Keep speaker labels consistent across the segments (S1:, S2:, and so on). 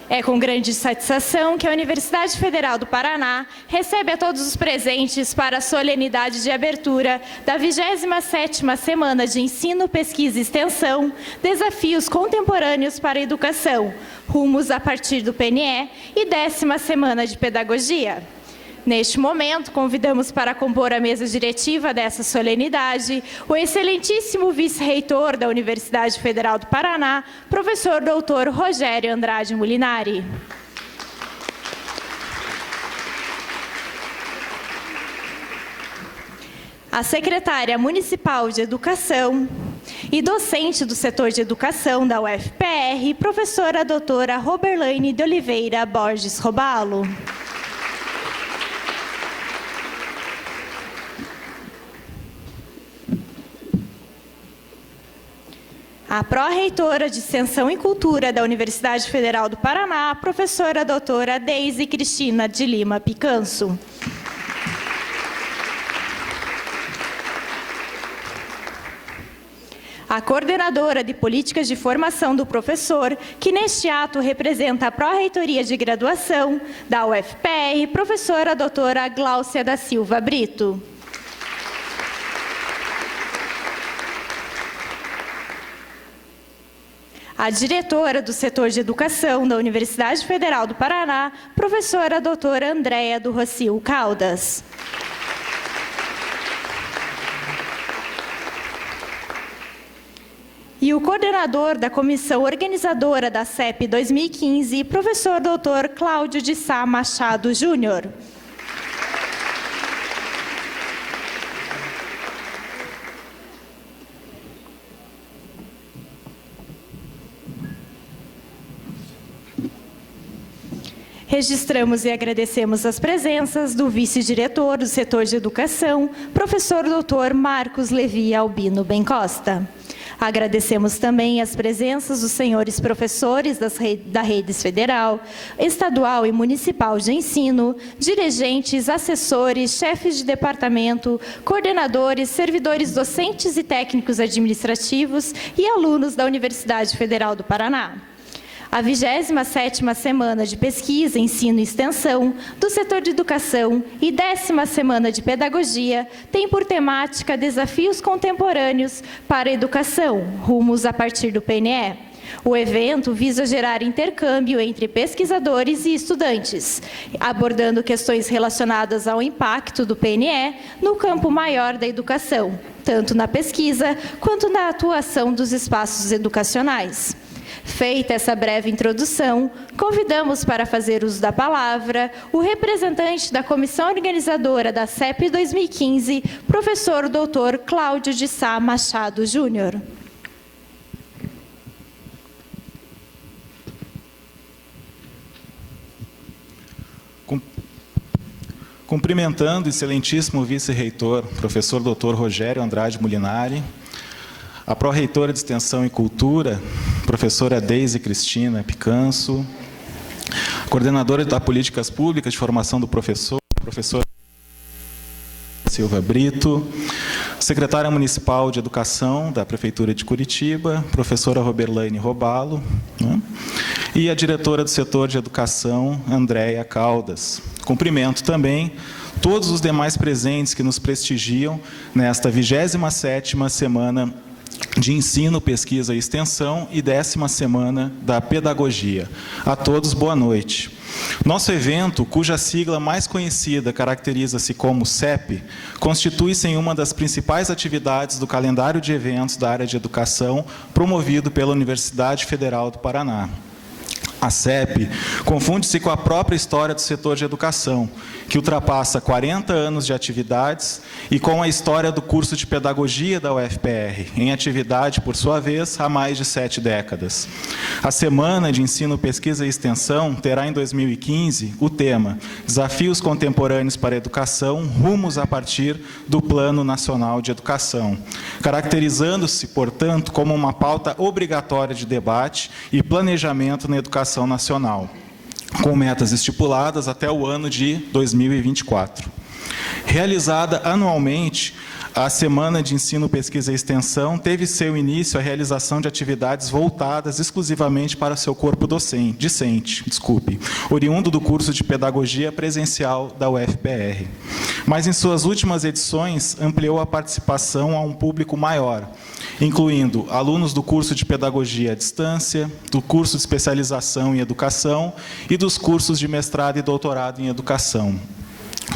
S1: É com grande satisfação que a Universidade Federal do Paraná recebe a todos os presentes para a solenidade de abertura da 27ª Semana de Ensino, Pesquisa e Extensão, Desafios Contemporâneos para a Educação, rumos a partir do PNE, e 10ª Semana de Pedagogia. Neste momento, convidamos para compor a mesa diretiva dessa solenidade o excelentíssimo vice-reitor da Universidade Federal do Paraná, professor doutor Rogério Andrade Molinari. A secretária municipal de Educação e docente do setor de educação da UFPR, professora doutora Roberlaine de Oliveira Borges Robalo. A pró-reitora de Extensão e Cultura da Universidade Federal do Paraná, professora doutora Deise Cristina de Lima Picanso. A coordenadora de Políticas de Formação do Professor, que neste ato representa a pró-reitoria de graduação da UFPR, professora doutora Gláucia da Silva Brito. A diretora do setor de educação da Universidade Federal do Paraná, professora doutora Andréia do Rocio Caldas. E o coordenador da comissão organizadora da CEP 2015, professor doutor Cláudio de Sá Machado Júnior. Registramos e agradecemos as presenças do vice-diretor do setor de educação, professor doutor Marcos Levi Albino Bencosta. Agradecemos também as presenças dos senhores professores da rede federal, estadual e municipal de ensino, dirigentes, assessores, chefes de departamento, coordenadores, servidores docentes e técnicos administrativos e alunos da Universidade Federal do Paraná. A 27ª Semana de Pesquisa, Ensino e Extensão do setor de educação e 10ª Semana de Pedagogia tem por temática Desafios Contemporâneos para a Educação, rumos a partir do PNE. O evento visa gerar intercâmbio entre pesquisadores e estudantes, abordando questões relacionadas ao impacto do PNE no campo maior da educação, tanto na pesquisa quanto na atuação dos espaços educacionais. Feita essa breve introdução, convidamos para fazer uso da palavra o representante da comissão organizadora da CEP 2015, professor doutor Cláudio de Sá Machado Júnior.
S2: Cumprimentando o excelentíssimo vice-reitor, professor doutor Rogério Andrade Molinari, a pró-reitora de Extensão e Cultura, professora Deise Cristina Picanso, a coordenadora da Políticas Públicas de Formação do Professor, professora Silva Brito, secretária municipal de Educação da Prefeitura de Curitiba, professora Roberlaine Robalo, né? E a diretora do setor de educação, Andréia Caldas. Cumprimento também todos os demais presentes que nos prestigiam nesta 27ª Semana de Ensino, Pesquisa e Extensão e 10ª Semana da Pedagogia. A todos, boa noite. Nosso evento, cuja sigla mais conhecida caracteriza-se como CEP, constitui-se em uma das principais atividades do calendário de eventos da área de educação promovido pela Universidade Federal do Paraná. A CEP confunde-se com a própria história do setor de educação, que ultrapassa 40 anos de atividades, e com a história do curso de pedagogia da UFPR, em atividade, por sua vez, há mais de 7 décadas. A Semana de Ensino, Pesquisa e Extensão terá, em 2015, o tema Desafios Contemporâneos para a Educação, rumos a partir do Plano Nacional de Educação, caracterizando-se, portanto, como uma pauta obrigatória de debate e planejamento na educação nacional, com metas estipuladas até o ano de 2024. Realizada anualmente, a Semana de Ensino, Pesquisa e Extensão teve seu início a realização de atividades voltadas exclusivamente para seu corpo discente, oriundo do curso de Pedagogia Presencial da UFPR. Mas, em suas últimas edições, ampliou a participação a um público maior, incluindo alunos do curso de Pedagogia à Distância, do curso de Especialização em Educação e dos cursos de Mestrado e Doutorado em Educação.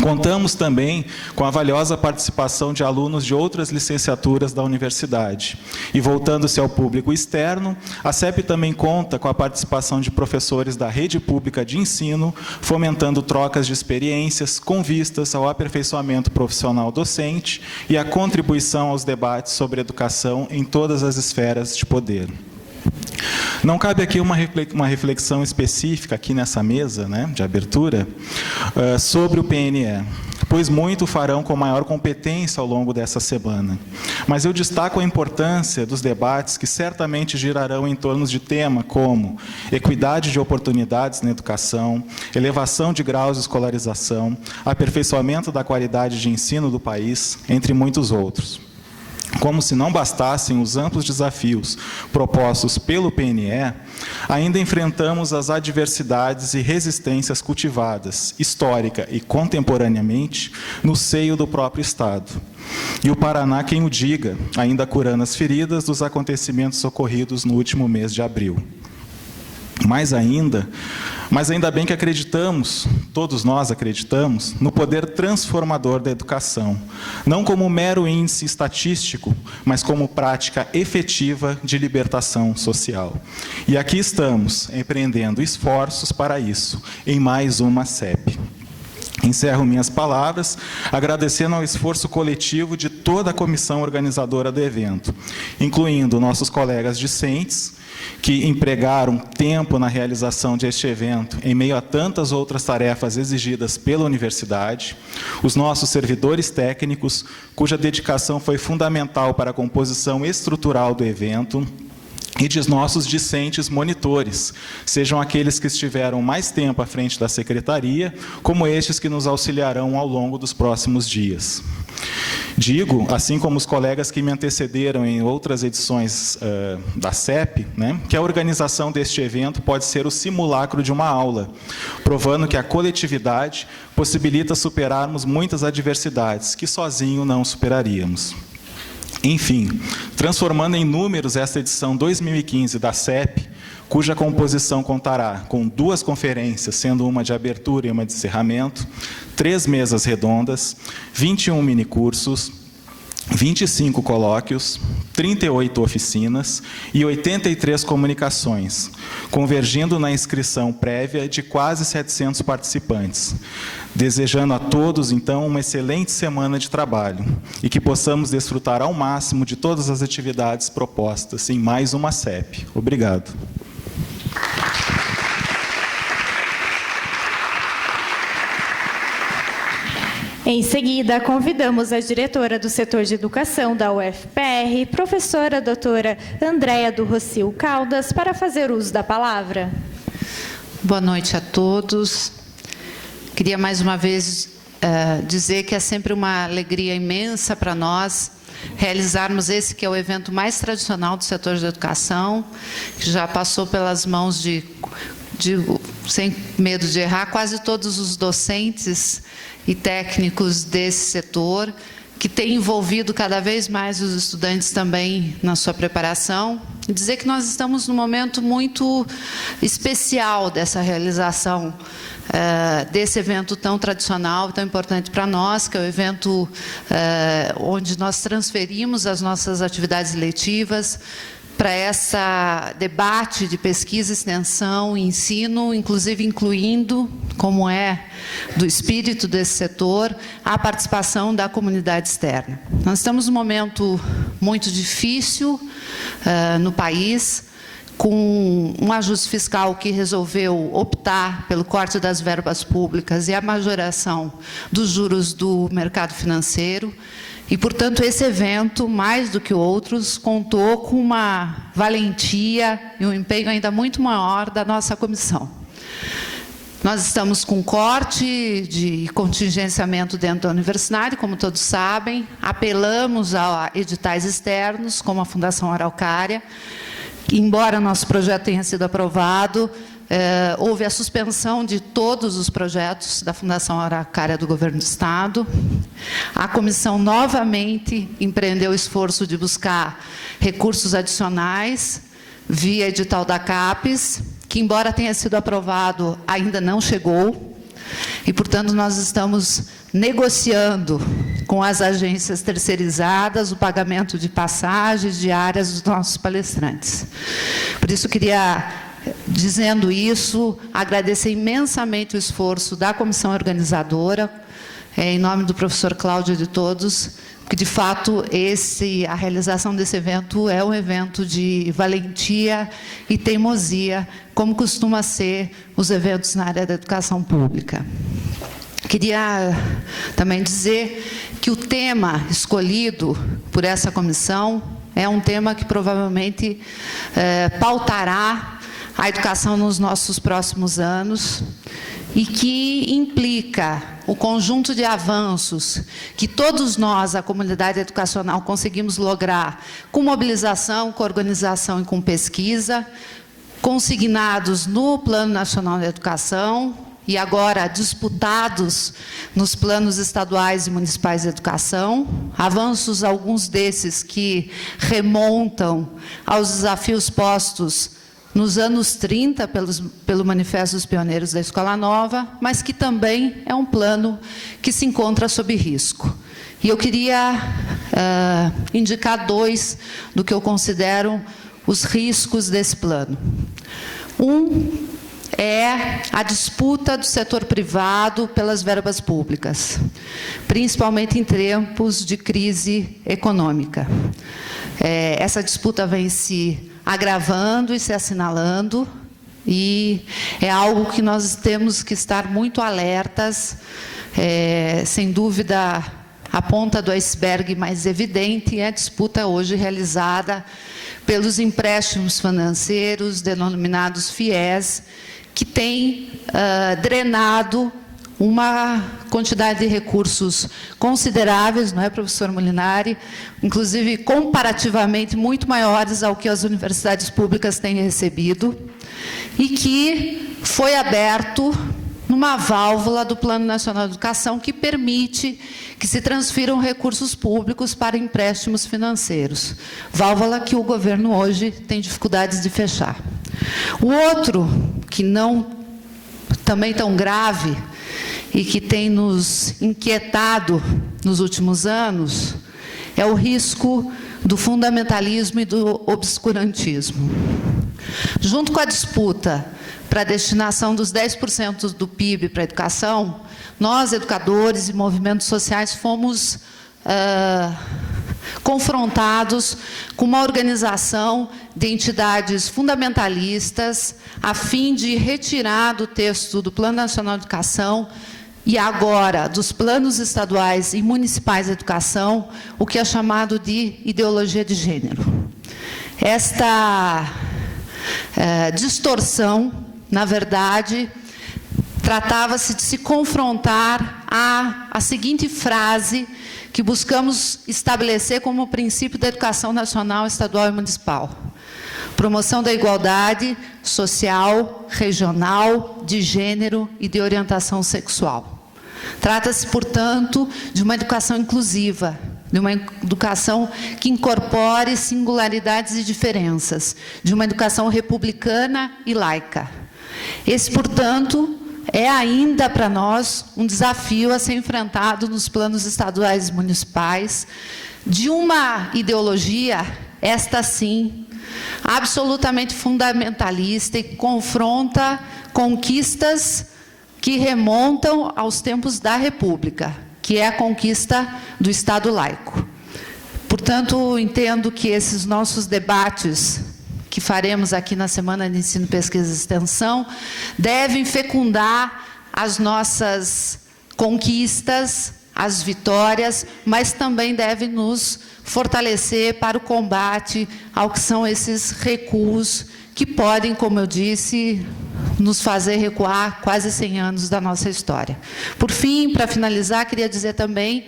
S2: Contamos também com a valiosa participação de alunos de outras licenciaturas da universidade. E, voltando-se ao público externo, a CEP também conta com a participação de professores da rede pública de ensino, fomentando trocas de experiências com vistas ao aperfeiçoamento profissional docente e a contribuição aos debates sobre educação em todas as esferas de poder. Não cabe aqui uma reflexão específica aqui nessa mesa, de abertura, sobre o PNE, pois muito farão com maior competência ao longo dessa semana. Mas eu destaco a importância dos debates que certamente girarão em torno de temas como equidade de oportunidades na educação, elevação de graus de escolarização, aperfeiçoamento da qualidade de ensino do país, entre muitos outros. Como se não bastassem os amplos desafios propostos pelo PNE, ainda enfrentamos as adversidades e resistências cultivadas, histórica e contemporaneamente, no seio do próprio Estado. E o Paraná, quem o diga, ainda curando as feridas dos acontecimentos ocorridos no último mês de abril. Mas ainda bem que acreditamos, todos nós acreditamos, no poder transformador da educação, não como mero índice estatístico, mas como prática efetiva de libertação social. E aqui estamos, empreendendo esforços para isso, em mais uma CEP. Encerro minhas palavras, agradecendo ao esforço coletivo de toda a comissão organizadora do evento, incluindo nossos colegas discentes, que empregaram tempo na realização deste evento, em meio a tantas outras tarefas exigidas pela universidade, os nossos servidores técnicos, cuja dedicação foi fundamental para a composição estrutural do evento, e de nossos discentes monitores, sejam aqueles que estiveram mais tempo à frente da secretaria, como estes que nos auxiliarão ao longo dos próximos dias. Digo, assim como os colegas que me antecederam em outras edições da CEP, que a organização deste evento pode ser o simulacro de uma aula, provando que a coletividade possibilita superarmos muitas adversidades que sozinho não superaríamos. Enfim, transformando em números esta edição 2015 da CEP, cuja composição contará com 2 conferências, sendo uma de abertura e uma de encerramento, 3 mesas redondas, 21 minicursos, 25 colóquios, 38 oficinas e 83 comunicações, convergindo na inscrição prévia de quase 700 participantes. Desejando a todos, então, uma excelente semana de trabalho e que possamos desfrutar ao máximo de todas as atividades propostas em mais uma CEP. Obrigado.
S1: Em seguida, convidamos a diretora do setor de educação da UFPR, professora doutora Andréia do Rocio Caldas, para fazer uso da palavra.
S3: Boa noite a todos. Queria mais uma vez dizer que é sempre uma alegria imensa para nós realizarmos esse que é o evento mais tradicional do setor de educação, que já passou pelas mãos de sem medo de errar, quase todos os docentes e técnicos desse setor, que tem envolvido cada vez mais os estudantes também na sua preparação. E dizer que nós estamos num momento muito especial dessa realização desse evento tão tradicional, tão importante para nós, que é o evento onde nós transferimos as nossas atividades letivas para esse debate de pesquisa, extensão e ensino, inclusive incluindo, como é do espírito desse setor, a participação da comunidade externa. Nós estamos num momento muito difícil no país, com um ajuste fiscal que resolveu optar pelo corte das verbas públicas e a majoração dos juros do mercado financeiro. E, portanto, esse evento, mais do que outros, contou com uma valentia e um empenho ainda muito maior da nossa comissão. Nós estamos com corte de contingenciamento dentro da universidade, como todos sabem. Apelamos a editais externos, como a Fundação Araucária. Embora nosso projeto tenha sido aprovado, houve a suspensão de todos os projetos da Fundação Araucária do Governo do Estado. A comissão novamente empreendeu o esforço de buscar recursos adicionais via edital da CAPES, que, embora tenha sido aprovado, ainda não chegou. E, portanto, nós estamos negociando com as agências terceirizadas o pagamento de passagens diárias dos nossos palestrantes. Por isso, queria, dizendo isso, agradecer imensamente o esforço da comissão organizadora, em nome do professor Cláudio e de todos, porque, de fato, a realização desse evento é um evento de valentia e teimosia, como costuma ser os eventos na área da educação pública. Queria também dizer que o tema escolhido por essa comissão é um tema que provavelmente pautará a educação nos nossos próximos anos e que implica o conjunto de avanços que todos nós, a comunidade educacional, conseguimos lograr com mobilização, com organização e com pesquisa, consignados no Plano Nacional de Educação e agora disputados nos planos estaduais e municipais de educação, avanços, alguns desses que remontam aos desafios postos nos anos 30, pelo Manifesto dos Pioneiros da Escola Nova, mas que também é um plano que se encontra sob risco. E eu queria indicar dois do que eu considero os riscos desse plano. Um é a disputa do setor privado pelas verbas públicas, principalmente em tempos de crise econômica. Essa disputa vem se agravando e se assinalando, e é algo que nós temos que estar muito alertas. Sem dúvida, a ponta do iceberg mais evidente é a disputa hoje realizada pelos empréstimos financeiros, denominados FIES, que tem drenado uma quantidade de recursos consideráveis, não é, professor Molinari? Inclusive, comparativamente, muito maiores ao que as universidades públicas têm recebido, e que foi aberto numa válvula do Plano Nacional de Educação que permite que se transfiram recursos públicos para empréstimos financeiros. Válvula que o governo hoje tem dificuldades de fechar. O outro, que não também tão grave, e que tem nos inquietado nos últimos anos, é o risco do fundamentalismo e do obscurantismo. Junto com a disputa para a destinação dos 10% do PIB para a educação, nós, educadores e movimentos sociais, fomos confrontados com uma organização de entidades fundamentalistas a fim de retirar do texto do Plano Nacional de Educação e agora dos planos estaduais e municipais de educação o que é chamado de ideologia de gênero. Esta distorção, na verdade, tratava-se de se confrontar a seguinte frase que buscamos estabelecer como princípio da educação nacional, estadual e municipal: promoção da igualdade social, regional, de gênero e de orientação sexual. Trata-se, portanto, de uma educação inclusiva, de uma educação que incorpore singularidades e diferenças, de uma educação republicana e laica. Esse, portanto, é ainda para nós um desafio a ser enfrentado nos planos estaduais e municipais, de uma ideologia, esta sim, absolutamente fundamentalista e que confronta conquistas que remontam aos tempos da República, que é a conquista do Estado laico. Portanto, entendo que esses nossos debates que faremos aqui na Semana de Ensino, Pesquisa e Extensão devem fecundar as nossas conquistas, as vitórias, mas também devem nos fortalecer para o combate ao que são esses recuos que podem, como eu disse, nos fazer recuar quase 100 anos da nossa história. Por fim, para finalizar, queria dizer também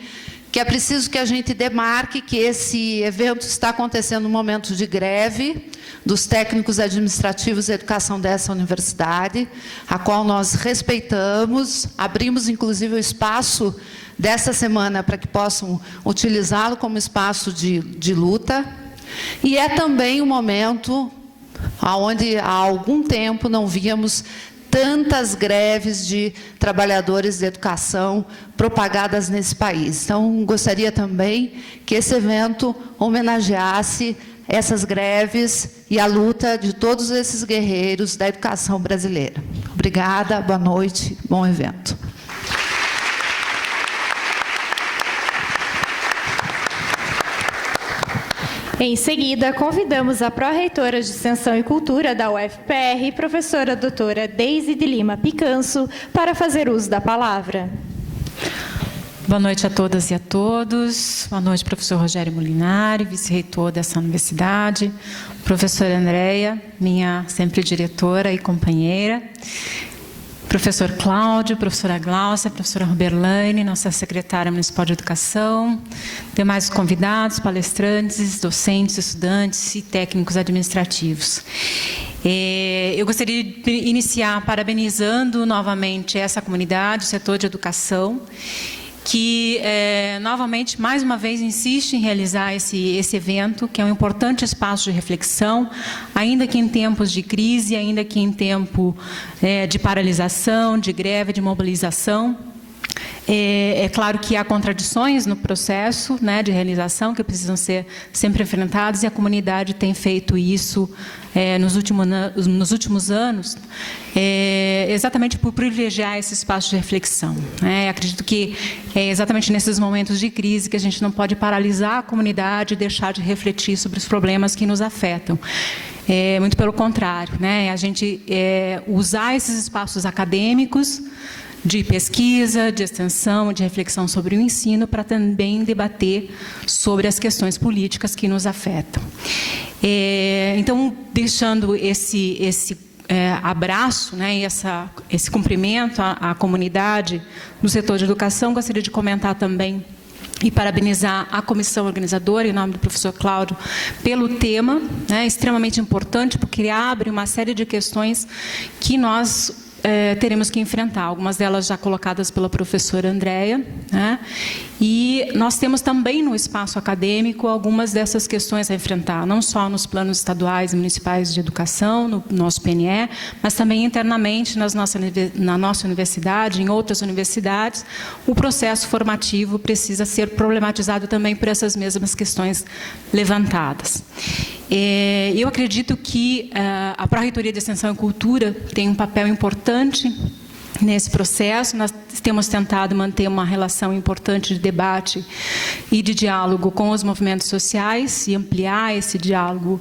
S3: que é preciso que a gente demarque que esse evento está acontecendo no momento de greve dos técnicos administrativos de educação dessa universidade, a qual nós respeitamos, abrimos inclusive o espaço dessa semana para que possam utilizá-lo como espaço de luta, e é também um momento onde há algum tempo não víamos tantas greves de trabalhadores de educação propagadas nesse país. Então, gostaria também que esse evento homenageasse essas greves e a luta de todos esses guerreiros da educação brasileira. Obrigada, boa noite, bom evento.
S1: Em seguida, convidamos a pró-reitora de Extensão e Cultura da UFPR, professora doutora Deise de Lima Picanço, para fazer uso da palavra.
S4: Boa noite a todas e a todos. Boa noite, professor Rogério Molinari, vice-reitor dessa universidade, professora Andréia, minha sempre diretora e companheira, professor Cláudio, professora Gláucia, professora Roberlaine, nossa secretária municipal de educação, demais convidados, palestrantes, docentes, estudantes e técnicos administrativos. Eu gostaria de iniciar parabenizando novamente essa comunidade, o setor de educação, que, novamente, mais uma vez, insiste em realizar esse evento, que é um importante espaço de reflexão, ainda que em tempos de crise, ainda que em tempo de paralisação, de greve, de mobilização. É claro que há contradições no processo, né, de realização que precisam ser sempre enfrentadas, e a comunidade tem feito isso nos últimos anos, exatamente por privilegiar esse espaço de reflexão. Acredito que é exatamente nesses momentos de crise que a gente não pode paralisar a comunidade e deixar de refletir sobre os problemas que nos afetam. Muito pelo contrário, né, a gente usar esses espaços acadêmicos, de pesquisa, de extensão, de reflexão sobre o ensino, para também debater sobre as questões políticas que nos afetam. Então, deixando esse abraço, né, e esse cumprimento à comunidade do setor de educação, gostaria de comentar também e parabenizar a comissão organizadora, em nome do professor Cláudio, pelo tema, né, extremamente importante, porque abre uma série de questões que nós teremos que enfrentar, algumas delas já colocadas pela professora Andréia, né? E nós temos também no espaço acadêmico algumas dessas questões a enfrentar, não só nos planos estaduais e municipais de educação, no nosso PNE, mas também internamente na nossa universidade, em outras universidades. O processo formativo precisa ser problematizado também por essas mesmas questões levantadas. Eu acredito que a Pró-Reitoria de Extensão e Cultura tem um papel importante nesse processo. Nós temos tentado manter uma relação importante de debate e de diálogo com os movimentos sociais e ampliar esse diálogo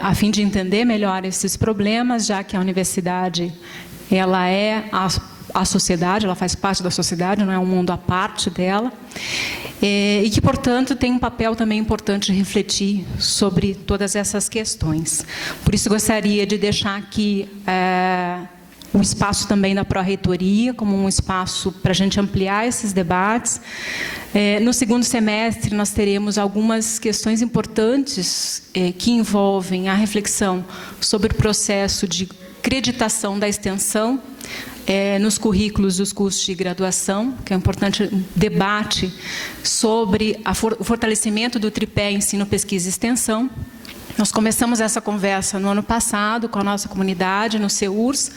S4: a fim de entender melhor esses problemas, já que a universidade ela é a sociedade, ela faz parte da sociedade, não é um mundo à parte dela. E que, portanto, tem um papel também importante de refletir sobre todas essas questões. Por isso, gostaria de deixar aqui o espaço também da Pró-Reitoria, como um espaço para a gente ampliar esses debates. No segundo semestre, nós teremos algumas questões importantes que envolvem a reflexão sobre o processo de acreditação da extensão nos currículos dos cursos de graduação, que é um importante debate sobre o fortalecimento do tripé ensino, pesquisa e extensão. Nós começamos essa conversa no ano passado com a nossa comunidade, no CEURS,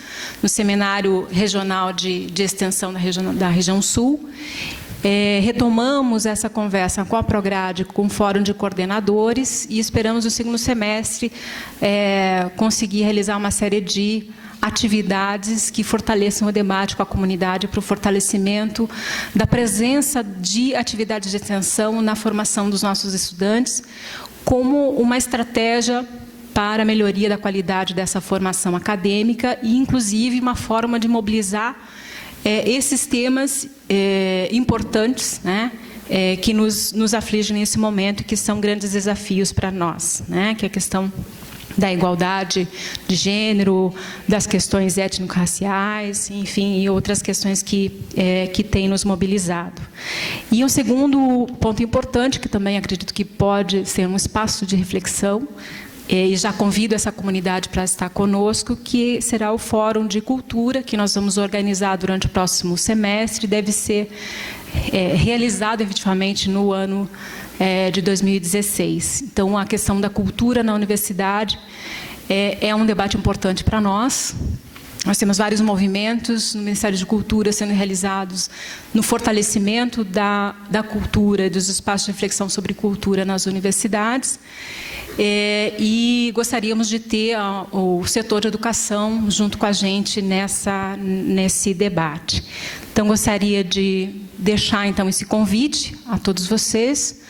S4: no Seminário Regional de Extensão da Região Sul. Retomamos essa conversa com a Prograde, com o Fórum de Coordenadores, e esperamos no segundo semestre conseguir realizar uma série de atividades que fortaleçam o debate com a comunidade para o fortalecimento da presença de atividades de extensão na formação dos nossos estudantes, como uma estratégia para a melhoria da qualidade dessa formação acadêmica e, inclusive, uma forma de mobilizar esses temas importantes, né, que nos afligem nesse momento, que são grandes desafios para nós, né, que é a questão da igualdade de gênero, das questões étnico-raciais, enfim, e outras questões que têm nos mobilizado. E um segundo ponto importante, que também acredito que pode ser um espaço de reflexão, e já convido essa comunidade para estar conosco, que será o Fórum de Cultura, que nós vamos organizar durante o próximo semestre, deve ser realizado efetivamente no ano de 2016. Então, a questão da cultura na universidade é um debate importante para nós. Nós temos vários movimentos no Ministério de Cultura sendo realizados no fortalecimento da cultura, dos espaços de reflexão sobre cultura nas universidades. E gostaríamos de ter o setor de educação junto com a gente nesse debate. Então, gostaria de deixar, então, esse convite a todos vocês,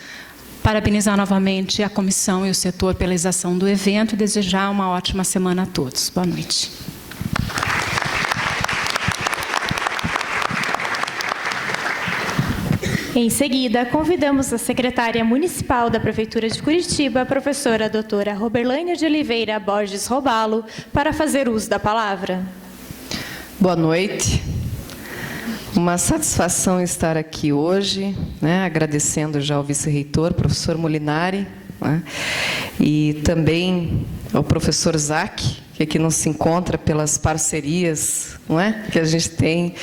S4: parabenizar novamente a comissão e o setor pela realização do evento e desejar uma ótima semana a todos. Boa noite.
S1: Em seguida, convidamos a secretária municipal da Prefeitura de Curitiba, a professora doutora Roberlânia de Oliveira Borges Robalo, para fazer uso da palavra.
S5: Boa noite. Uma satisfação estar aqui hoje, agradecendo já ao vice-reitor, professor Molinari, e também ao professor Zac, que aqui não se encontra pelas parcerias que a gente tem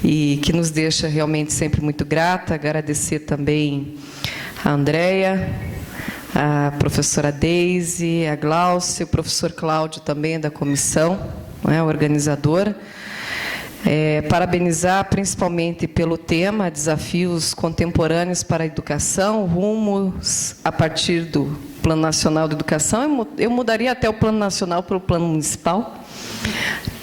S5: e que nos deixa realmente sempre muito grata. Agradecer também a Andréia, a professora Deise, a Glaucia, o professor Cláudio também da comissão organizadora. Parabenizar principalmente pelo tema Desafios Contemporâneos para a Educação, rumos a partir do Plano Nacional de Educação. Eu mudaria até o Plano Nacional para o Plano Municipal,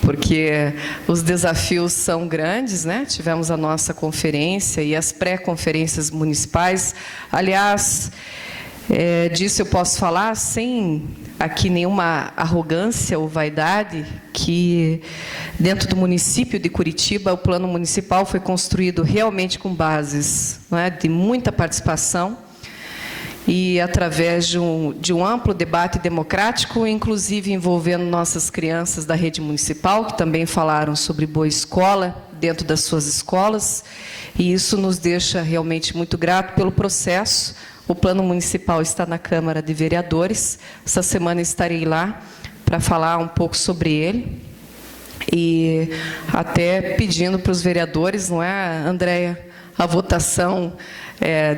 S5: porque os desafios são grandes, Tivemos a nossa conferência e as pré-conferências municipais. Aliás, disso eu posso falar sem aqui nenhuma arrogância ou vaidade, que dentro do município de Curitiba, o plano municipal foi construído realmente com bases de muita participação e através de um amplo debate democrático, inclusive envolvendo nossas crianças da rede municipal, que também falaram sobre boa escola dentro das suas escolas, e isso nos deixa realmente muito grato pelo processo. O plano municipal está na Câmara de Vereadores. Essa semana estarei lá para falar um pouco sobre ele. E até pedindo para os vereadores, Andréia, a votação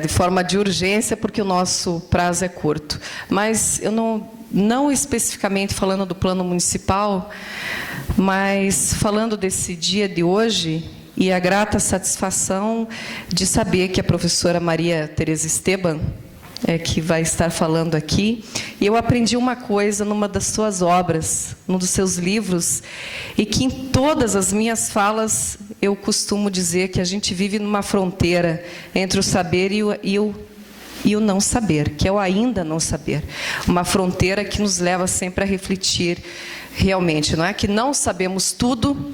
S5: de forma de urgência, porque o nosso prazo é curto. Mas eu não especificamente falando do plano municipal, mas falando desse dia de hoje, e a grata satisfação de saber que a professora Maria Tereza Esteban que vai estar falando aqui. E eu aprendi uma coisa numa das suas obras, num dos seus livros, e que em todas as minhas falas eu costumo dizer que a gente vive numa fronteira entre o saber e o não saber, que é o ainda não saber. Uma fronteira que nos leva sempre a refletir realmente, não é que não sabemos tudo,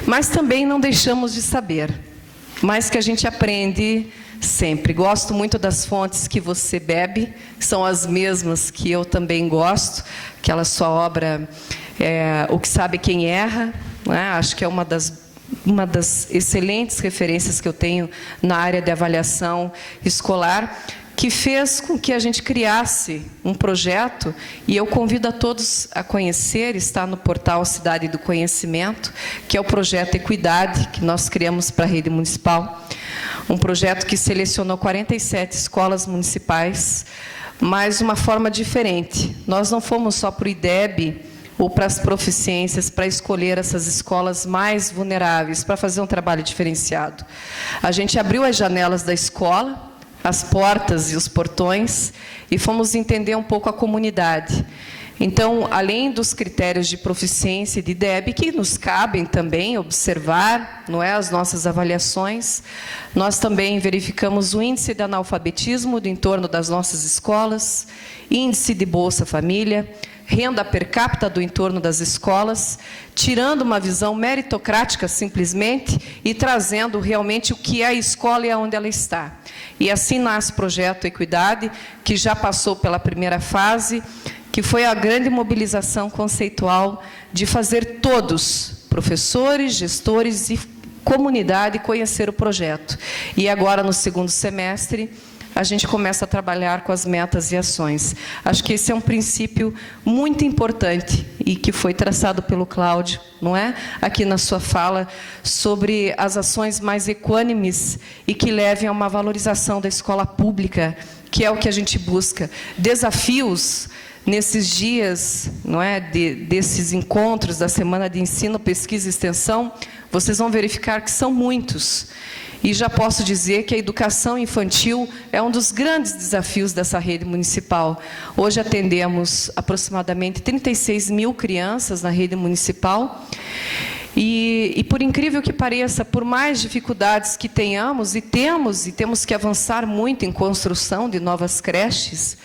S5: mas também não deixamos de saber, mas que a gente aprende sempre. Gosto muito das fontes que você bebe, são as mesmas que eu também gosto, aquela sua obra, O que sabe quem erra, acho que é uma das excelentes referências que eu tenho na área de avaliação escolar, que fez com que a gente criasse um projeto, e eu convido a todos a conhecer, está no portal Cidade do Conhecimento, que é o projeto Equidade, que nós criamos para a rede municipal. Um projeto que selecionou 47 escolas municipais, mas de uma forma diferente. Nós não fomos só para o IDEB ou para as proficiências, para escolher essas escolas mais vulneráveis, para fazer um trabalho diferenciado. A gente abriu as janelas da escola, as portas e os portões, e fomos entender um pouco a comunidade. Então, além dos critérios de proficiência e de IDEB, que nos cabem também observar, as nossas avaliações, nós também verificamos o índice de analfabetismo do entorno das nossas escolas, índice de Bolsa Família, renda per capita do entorno das escolas, tirando uma visão meritocrática simplesmente e trazendo realmente o que é a escola e aonde ela está. E assim nasce o projeto Equidade, que já passou pela primeira fase, que foi a grande mobilização conceitual de fazer todos, professores, gestores e comunidade, conhecer o projeto. E agora, no segundo semestre, a gente começa a trabalhar com as metas e ações. Acho que esse é um princípio muito importante e que foi traçado pelo Cláudio, não é? Aqui na sua fala, sobre as ações mais equânimes e que levem a uma valorização da escola pública, que é o que a gente busca. Desafios nesses dias, não é, desses encontros da Semana de Ensino, Pesquisa e Extensão, vocês vão verificar que são muitos. E já posso dizer que a educação infantil é um dos grandes desafios dessa rede municipal. Hoje atendemos aproximadamente 36 mil crianças na rede municipal. E por incrível que pareça, por mais dificuldades que tenhamos, e temos que avançar muito em construção de novas creches,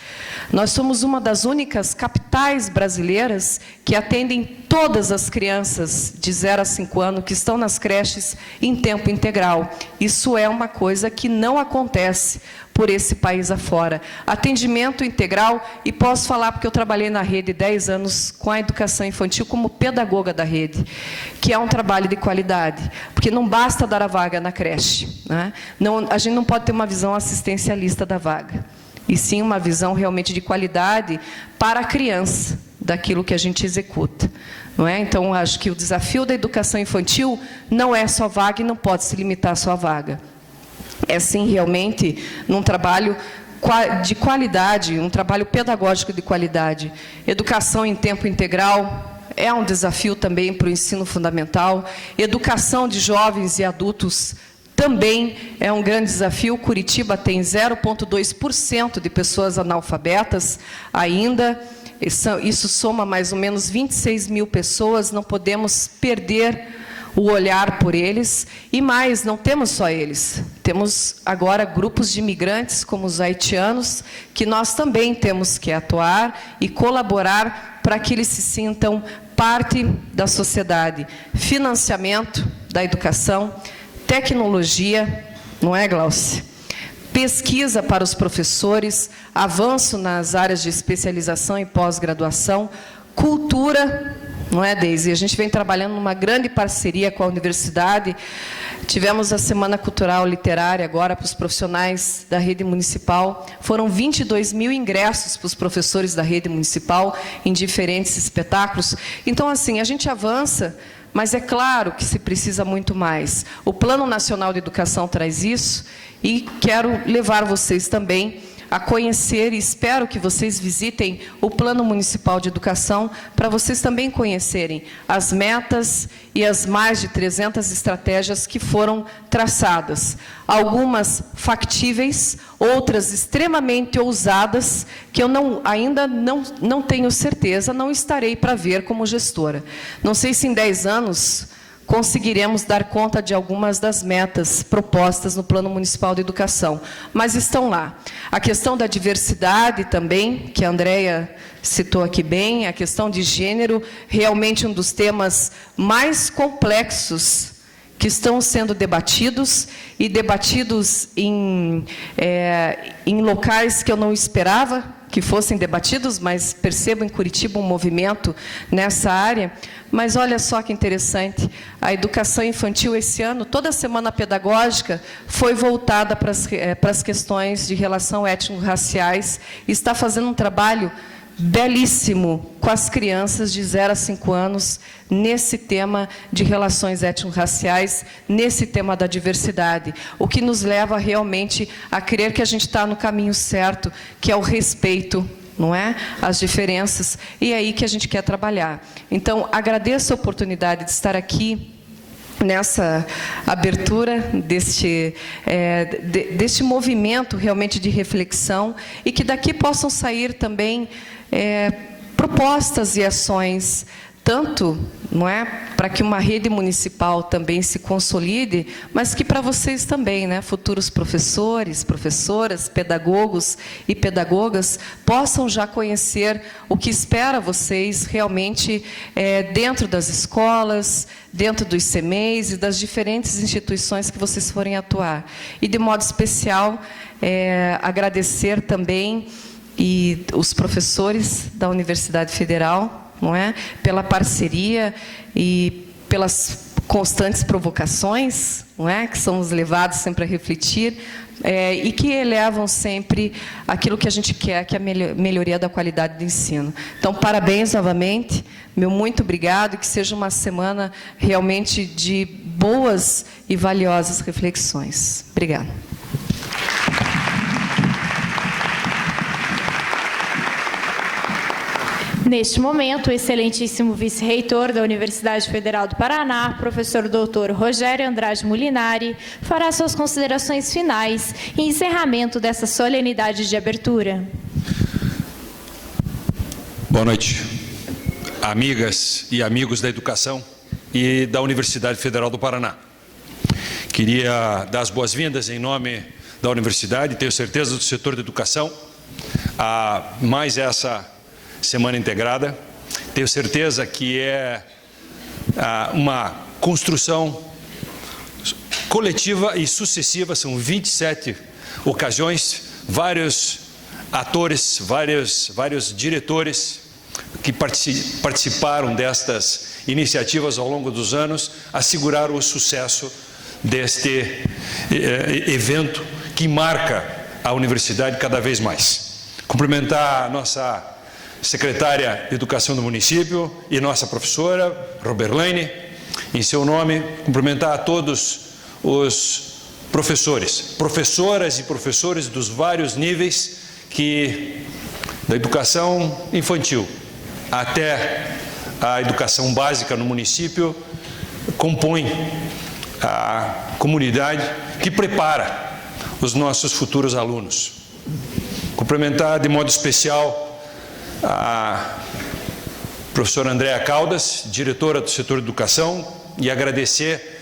S5: nós somos uma das únicas capitais brasileiras que atendem todas as crianças de 0 a 5 anos que estão nas creches em tempo integral. Isso é uma coisa que não acontece por esse país afora. Atendimento integral, e posso falar porque eu trabalhei na rede 10 anos com a educação infantil como pedagoga da rede, que é um trabalho de qualidade, porque não basta dar a vaga na creche, né? Não, a gente não pode ter uma visão assistencialista da vaga, e sim uma visão realmente de qualidade para a criança, daquilo que a gente executa, não é? Então, acho que o desafio da educação infantil não é só vaga e não pode se limitar só à vaga. É sim realmente num trabalho de qualidade, um trabalho pedagógico de qualidade. Educação em tempo integral é um desafio também para o ensino fundamental. Educação de jovens e adultos também é um grande desafio. Curitiba tem 0,2% de pessoas analfabetas ainda. Isso soma mais ou menos 26 mil pessoas. Não podemos perder o olhar por eles. E mais, não temos só eles. Temos agora grupos de imigrantes, como os haitianos, que nós também temos que atuar e colaborar para que eles se sintam parte da sociedade. Financiamento da educação, tecnologia, não é, Glaucia? Pesquisa para os professores, avanço nas áreas de especialização e pós-graduação, cultura, não é, Deise? A gente vem trabalhando numa grande parceria com a universidade. Tivemos a Semana Cultural Literária agora para os profissionais da rede municipal. Foram 22 mil ingressos para os professores da rede municipal em diferentes espetáculos. Então, assim, a gente avança, mas é claro que se precisa muito mais. O Plano Nacional de Educação traz isso e quero levar vocês também a conhecer, e espero que vocês visitem o Plano Municipal de Educação, para vocês também conhecerem as metas e as mais de 300 estratégias que foram traçadas. Algumas factíveis, outras extremamente ousadas, que eu ainda não tenho certeza, não estarei para ver como gestora. Não sei se em 10 anos conseguiremos dar conta de algumas das metas propostas no Plano Municipal de Educação, mas estão lá. A questão da diversidade também, que a Andréia citou aqui bem, a questão de gênero, realmente um dos temas mais complexos que estão sendo debatidos, e debatidos em locais que eu não esperava que fossem debatidos, mas percebo em Curitiba um movimento nessa área. Mas olha só que interessante, a educação infantil esse ano, toda a semana pedagógica foi voltada para as questões de relação étnico-raciais, e está fazendo um trabalho belíssimo com as crianças de 0 a 5 anos, nesse tema de relações étnico-raciais, nesse tema da diversidade, o que nos leva realmente a crer que a gente está no caminho certo, que é o respeito, não é? As diferenças, e é aí que a gente quer trabalhar. Então, agradeço a oportunidade de estar aqui, nessa abertura deste movimento realmente de reflexão, e que daqui possam sair também propostas e ações, tanto, não é, para que uma rede municipal também se consolide, mas que para vocês também, né, futuros professores, professoras, pedagogos e pedagogas, possam já conhecer o que espera vocês realmente dentro das escolas, dentro dos CMEs e das diferentes instituições que vocês forem atuar. E, de modo especial, agradecer também e os professores da Universidade Federal, não é? Pela parceria e pelas constantes provocações, não é? Que somos levados sempre a refletir, e que elevam sempre aquilo que a gente quer, que é a melhoria da qualidade do ensino. Então, parabéns novamente, meu muito obrigado, e que seja uma semana realmente de boas e valiosas reflexões. Obrigada.
S1: Neste momento, o excelentíssimo vice-reitor da Universidade Federal do Paraná, professor doutor Rogério Andrade Molinari, fará suas considerações finais e encerramento dessa solenidade de abertura.
S6: Boa noite, amigas e amigos da educação e da Universidade Federal do Paraná. Queria dar as boas-vindas em nome da universidade, tenho certeza do setor da educação, a mais essa semana integrada. Tenho certeza que é uma construção coletiva e sucessiva, são 27 ocasiões, vários atores, vários diretores que participaram destas iniciativas ao longo dos anos, asseguraram o sucesso deste evento que marca a universidade cada vez mais. Cumprimentar a nossa secretária de Educação do município e nossa professora, Roberlaine, em seu nome, cumprimentar a todos os professores, professoras e professores dos vários níveis da educação infantil até a educação básica no município, compõem a comunidade que prepara os nossos futuros alunos. Cumprimentar de modo especial a professora Andréa Caldas, diretora do setor de educação, e agradecer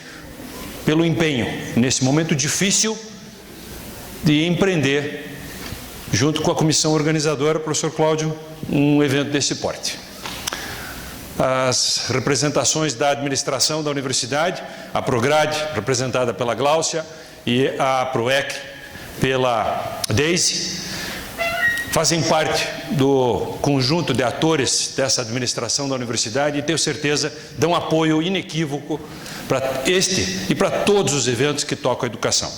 S6: pelo empenho nesse momento difícil de empreender, junto com a comissão organizadora, professor Cláudio, um evento desse porte. As representações da administração da universidade, a Prograde, representada pela Gláucia, e a Proec, pela Deise, fazem parte do conjunto de atores dessa administração da universidade e, tenho certeza, dão apoio inequívoco para este e para todos os eventos que tocam a educação.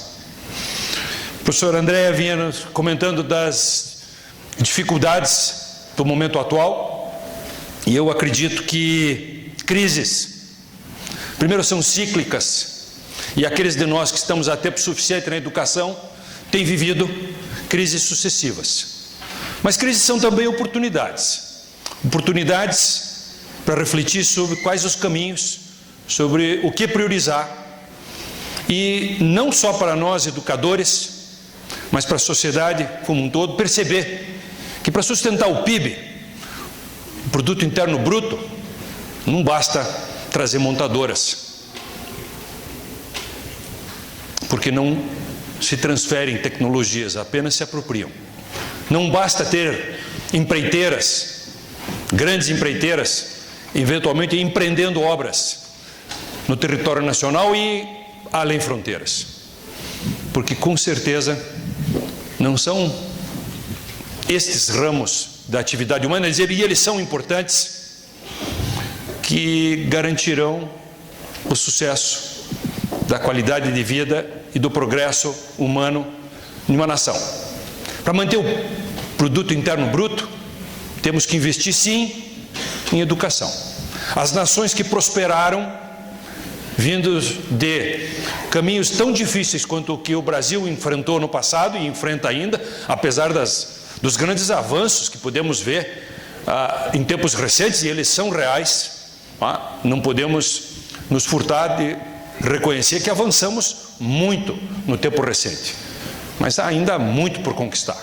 S6: A professora Andréa vinha nos comentando das dificuldades do momento atual, e eu acredito que crises, primeiro, são cíclicas, e aqueles de nós que estamos há tempo suficiente na educação têm vivido crises sucessivas. Mas crises são também oportunidades. Oportunidades para refletir sobre quais os caminhos, sobre o que priorizar. E não só para nós, educadores, mas para a sociedade como um todo, perceber que para sustentar o PIB, o Produto Interno Bruto, não basta trazer montadoras. Porque não se transferem tecnologias, apenas se apropriam. Não basta ter empreiteiras, grandes empreiteiras, eventualmente empreendendo obras no território nacional e além fronteiras. Porque, com certeza, não são estes ramos da atividade humana, e eles são importantes, que garantirão o sucesso da qualidade de vida e do progresso humano em uma nação. Para manter o Produto Interno Bruto, temos que investir, sim, em educação. As nações que prosperaram, vindos de caminhos tão difíceis quanto o que o Brasil enfrentou no passado e enfrenta ainda, apesar dos grandes avanços que podemos ver em tempos recentes, e eles são reais, não podemos nos furtar de reconhecer que avançamos muito no tempo recente. Mas há ainda muito por conquistar.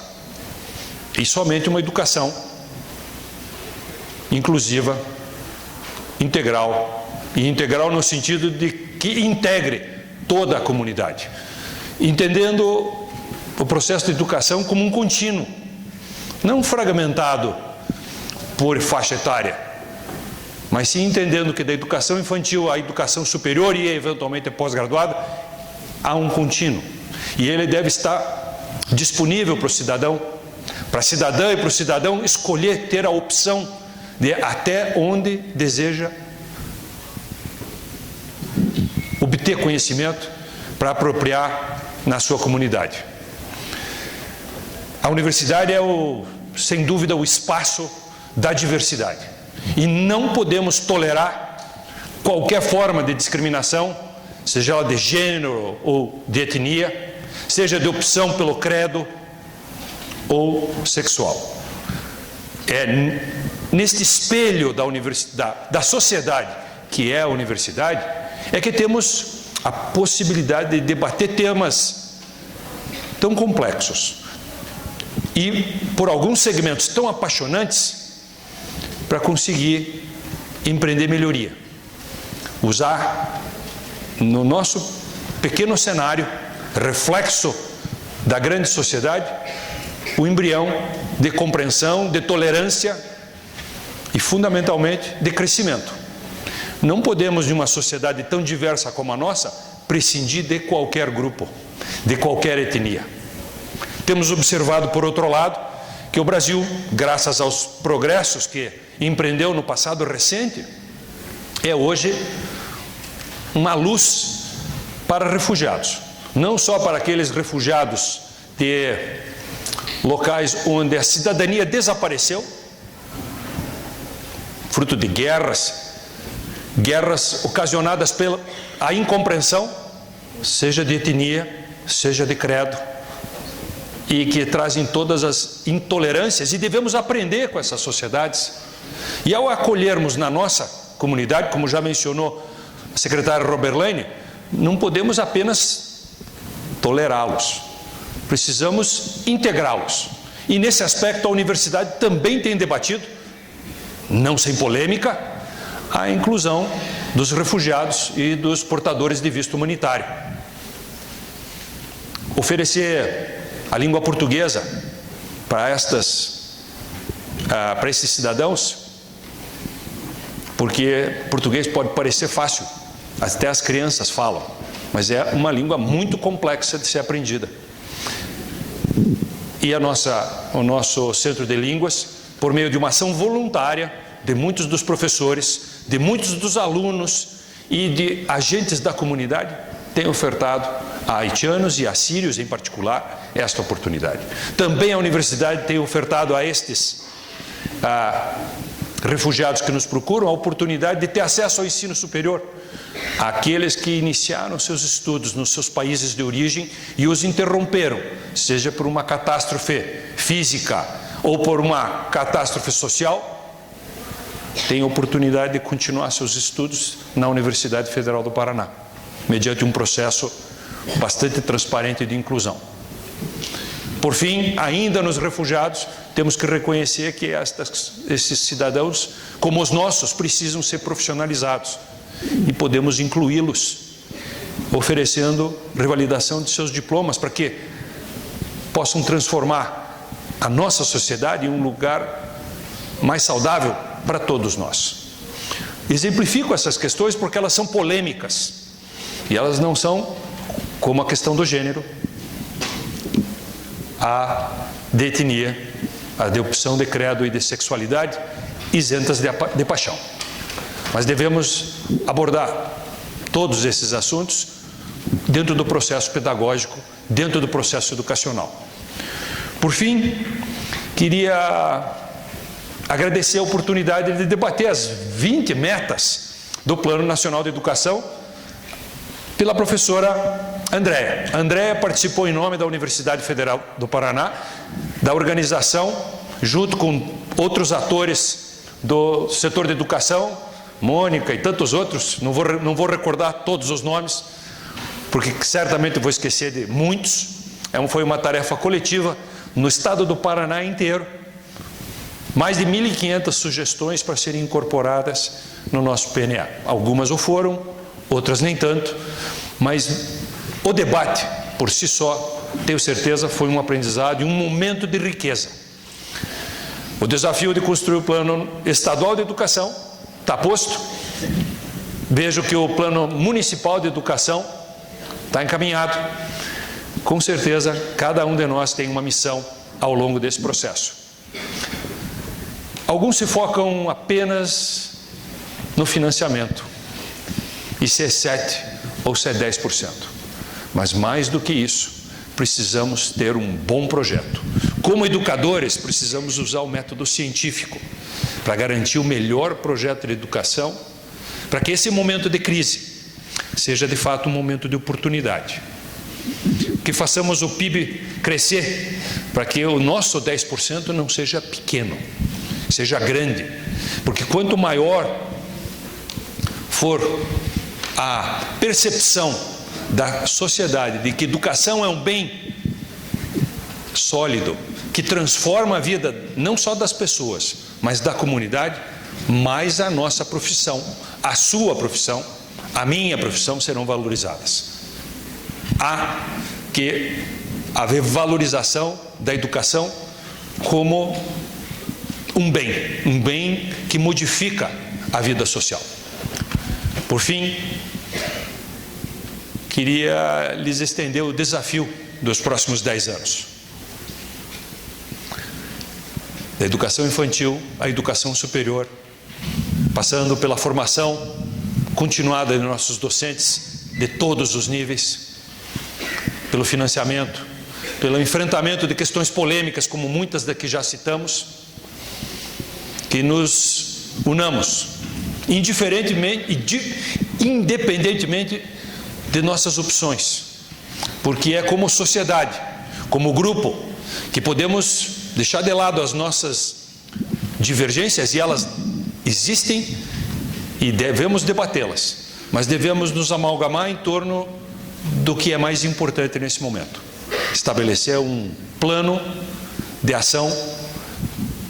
S6: E somente uma educação inclusiva, integral, e integral no sentido de que integre toda a comunidade, entendendo o processo de educação como um contínuo, não fragmentado por faixa etária, mas sim entendendo que da educação infantil à educação superior e eventualmente pós-graduada, há um contínuo. E ele deve estar disponível para o cidadão para a cidadã e para o cidadão escolher, ter a opção de até onde deseja obter conhecimento para apropriar na sua comunidade. A universidade é, sem dúvida, o espaço da diversidade. E não podemos tolerar qualquer forma de discriminação, seja ela de gênero ou de etnia, seja de opção pelo credo ou sexual. É neste espelho da sociedade, que é a universidade, é que temos a possibilidade de debater temas tão complexos e, por alguns segmentos tão apaixonantes, para conseguir empreender melhoria. Usar no nosso pequeno cenário, reflexo da grande sociedade, o embrião de compreensão, de tolerância e, fundamentalmente, de crescimento. Não podemos, em uma sociedade tão diversa como a nossa, prescindir de qualquer grupo, de qualquer etnia. Temos observado, por outro lado, que o Brasil, graças aos progressos que empreendeu no passado recente, é hoje uma luz para refugiados. Não só para aqueles refugiados de locais onde a cidadania desapareceu, fruto de guerras ocasionadas pela incompreensão, seja de etnia, seja de credo, e que trazem todas as intolerâncias, e devemos aprender com essas sociedades. E ao acolhermos na nossa comunidade, como já mencionou a secretária Roberlaine, não podemos apenas tolerá-los, precisamos integrá-los. E nesse aspecto a universidade também tem debatido, não sem polêmica, a inclusão dos refugiados e dos portadores de visto humanitário. Oferecer a língua portuguesa para esses cidadãos, porque português pode parecer fácil, até as crianças falam, mas é uma língua muito complexa de ser aprendida. E o nosso Centro de Línguas, por meio de uma ação voluntária de muitos dos professores, de muitos dos alunos e de agentes da comunidade, tem ofertado a haitianos e a sírios, em particular, esta oportunidade. Também a universidade tem ofertado a estes refugiados que nos procuram a oportunidade de ter acesso ao ensino superior, aqueles que iniciaram seus estudos nos seus países de origem e os interromperam, seja por uma catástrofe física ou por uma catástrofe social, têm a oportunidade de continuar seus estudos na Universidade Federal do Paraná, mediante um processo bastante transparente de inclusão. Por fim, ainda nos refugiados, temos que reconhecer que esses cidadãos, como os nossos, precisam ser profissionalizados e podemos incluí-los, oferecendo revalidação de seus diplomas para que possam transformar a nossa sociedade em um lugar mais saudável para todos nós. Exemplifico essas questões porque elas são polêmicas e elas não são, como a questão do gênero, a de etnia, a de opção de credo e de sexualidade, isentas de paixão. Mas devemos abordar todos esses assuntos dentro do processo pedagógico, dentro do processo educacional. Por fim, queria agradecer a oportunidade de debater as 20 metas do Plano Nacional de Educação pela professora Andréa. Andréa participou em nome da Universidade Federal do Paraná, da organização, junto com outros atores do setor de educação, Mônica e tantos outros, não vou recordar todos os nomes, porque certamente vou esquecer de muitos. Foi uma tarefa coletiva no estado do Paraná inteiro, mais de 1.500 sugestões para serem incorporadas no nosso PNA. Algumas o foram, outras nem tanto, mas o debate, por si só, tenho certeza, foi um aprendizado e um momento de riqueza. O desafio de construir o Plano Estadual de Educação está posto. Vejo que o Plano Municipal de Educação está encaminhado. Com certeza, cada um de nós tem uma missão ao longo desse processo. Alguns se focam apenas no financiamento, e se é 7% ou se é 10%. Mas mais do que isso, precisamos ter um bom projeto. Como educadores, precisamos usar o método científico para garantir o melhor projeto de educação, para que esse momento de crise seja de fato um momento de oportunidade. Que façamos o PIB crescer, para que o nosso 10% não seja pequeno, seja grande. Porque quanto maior for a percepção da sociedade de que educação é um bem sólido, que transforma a vida não só das pessoas, mas da comunidade, mais a nossa profissão, a sua profissão, a minha profissão serão valorizadas. Há que haver valorização da educação como um bem que modifica a vida social. Por fim, queria lhes estender o desafio dos próximos 10 anos. Da educação infantil à educação superior, passando pela formação continuada de nossos docentes de todos os níveis, pelo financiamento, pelo enfrentamento de questões polêmicas, como muitas da que já citamos, que nos unamos, independentemente de nossas opções, porque é como sociedade, como grupo, que podemos deixar de lado as nossas divergências, e elas existem e devemos debatê-las, mas devemos nos amalgamar em torno do que é mais importante nesse momento: estabelecer um plano de ação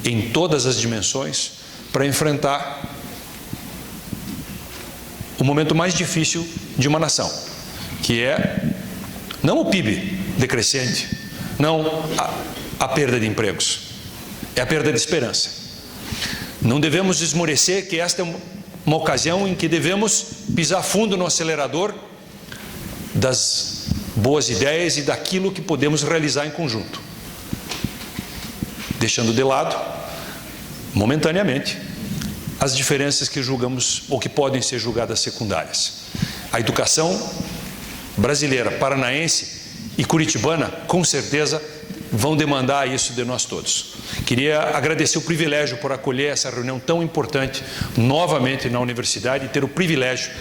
S6: em todas as dimensões para enfrentar o momento mais difícil de uma nação, que é não o PIB decrescente, não a perda de empregos, é a perda de esperança. Não devemos esmorecer que esta é uma ocasião em que devemos pisar fundo no acelerador das boas ideias e daquilo que podemos realizar em conjunto, deixando de lado, momentaneamente, as diferenças que julgamos ou que podem ser julgadas secundárias. A educação brasileira, paranaense e curitibana, com certeza, vão demandar isso de nós todos. Queria agradecer o privilégio por acolher essa reunião tão importante novamente na universidade e ter o privilégio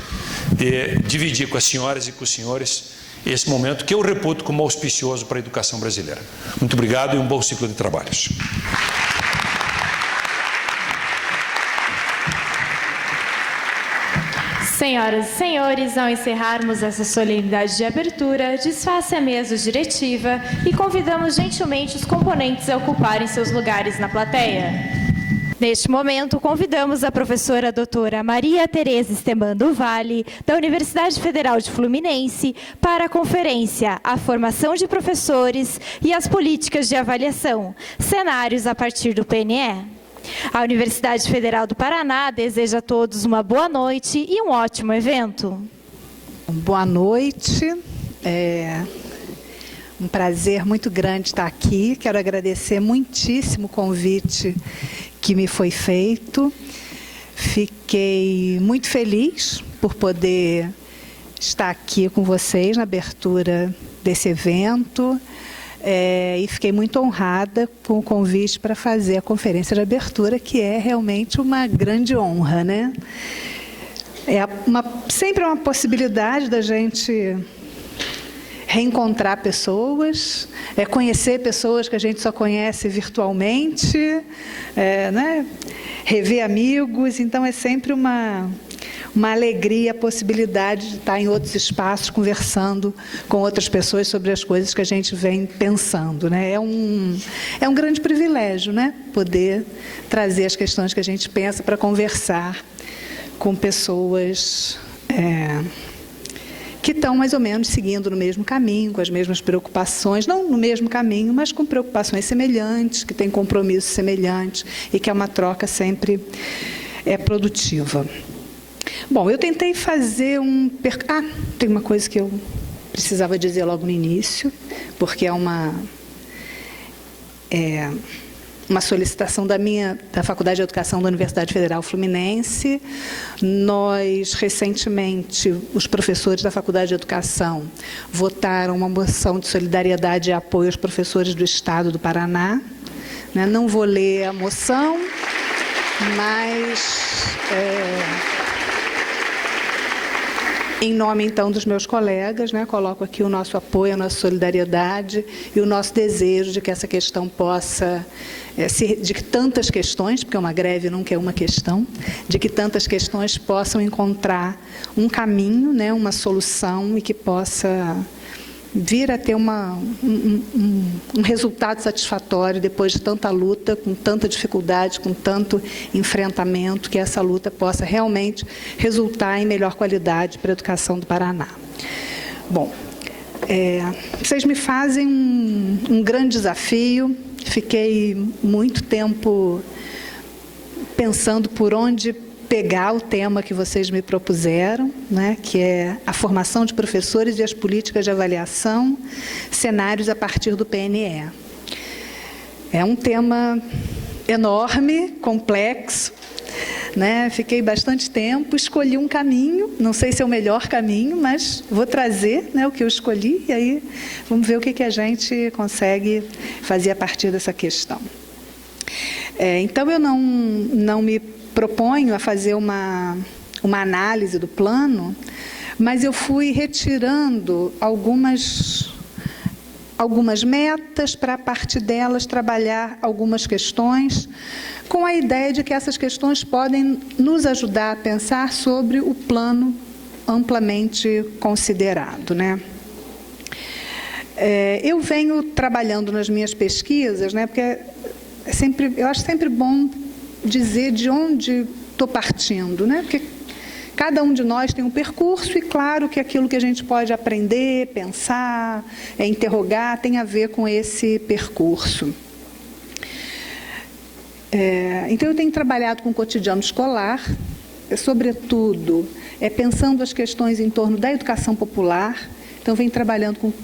S6: de dividir com as senhoras e com os senhores esse momento que eu reputo como auspicioso para a educação brasileira. Muito obrigado e um bom ciclo de trabalhos.
S1: Senhoras e senhores, ao encerrarmos essa solenidade de abertura, desfaça a mesa diretiva e convidamos gentilmente os componentes a ocuparem seus lugares na plateia. Neste momento, convidamos a professora doutora Maria Tereza Esteban do Vale, da Universidade Federal de Fluminense, para a conferência A Formação de Professores e as Políticas de Avaliação, cenários a partir do PNE. A Universidade Federal do Paraná deseja a todos uma boa noite e um ótimo evento.
S7: Boa noite, um prazer muito grande estar aqui. Quero agradecer muitíssimo o convite que me foi feito. Fiquei muito feliz por poder estar aqui com vocês na abertura desse evento. E fiquei muito honrada com o convite para fazer a conferência de abertura, que é realmente uma grande honra, né? Sempre é uma possibilidade da gente reencontrar pessoas, conhecer pessoas que a gente só conhece virtualmente, né? Rever amigos. Então é sempre uma alegria, a possibilidade de estar em outros espaços conversando com outras pessoas sobre as coisas que a gente vem pensando, né? É um grande privilégio, né? Poder trazer as questões que a gente pensa para conversar com pessoas que estão mais ou menos seguindo no mesmo caminho, com as mesmas preocupações, não no mesmo caminho, mas com preocupações semelhantes, que têm compromissos semelhantes e que é uma troca sempre produtiva. Bom, eu tentei fazer tem uma coisa que eu precisava dizer logo no início, porque é uma solicitação da Faculdade de Educação da Universidade Federal Fluminense. Nós, recentemente, os professores da Faculdade de Educação votaram uma moção de solidariedade e apoio aos professores do Estado do Paraná. Não vou ler a moção, mas, em nome, então, dos meus colegas, coloco aqui o nosso apoio, a nossa solidariedade e o nosso desejo de que essa questão possa, de que tantas questões, porque uma greve nunca é uma questão, de que tantas questões possam encontrar um caminho, uma solução, e que possa vir a ter um resultado satisfatório depois de tanta luta, com tanta dificuldade, com tanto enfrentamento, que essa luta possa realmente resultar em melhor qualidade para a educação do Paraná. Bom, vocês me fazem um grande desafio. Fiquei muito tempo pensando por onde pegar o tema que vocês me propuseram, que é a formação de professores e as políticas de avaliação, cenários a partir do PNE. É um tema enorme, complexo, Fiquei bastante tempo, escolhi um caminho, não sei se é o melhor caminho, mas vou trazer o que eu escolhi, e aí vamos ver o que a gente consegue fazer a partir dessa questão. Então, eu não me proponho a fazer uma análise do plano, mas eu fui retirando algumas metas para, a partir delas, trabalhar algumas questões, com a ideia de que essas questões podem nos ajudar a pensar sobre o plano amplamente considerado, Eu venho trabalhando nas minhas pesquisas, porque eu acho sempre bom dizer de onde estou partindo, porque cada um de nós tem um percurso, e claro que aquilo que a gente pode aprender, pensar, interrogar, tem a ver com esse percurso. Então, eu tenho trabalhado com o cotidiano escolar, sobretudo pensando as questões em torno da educação popular. Então, venho trabalhando com o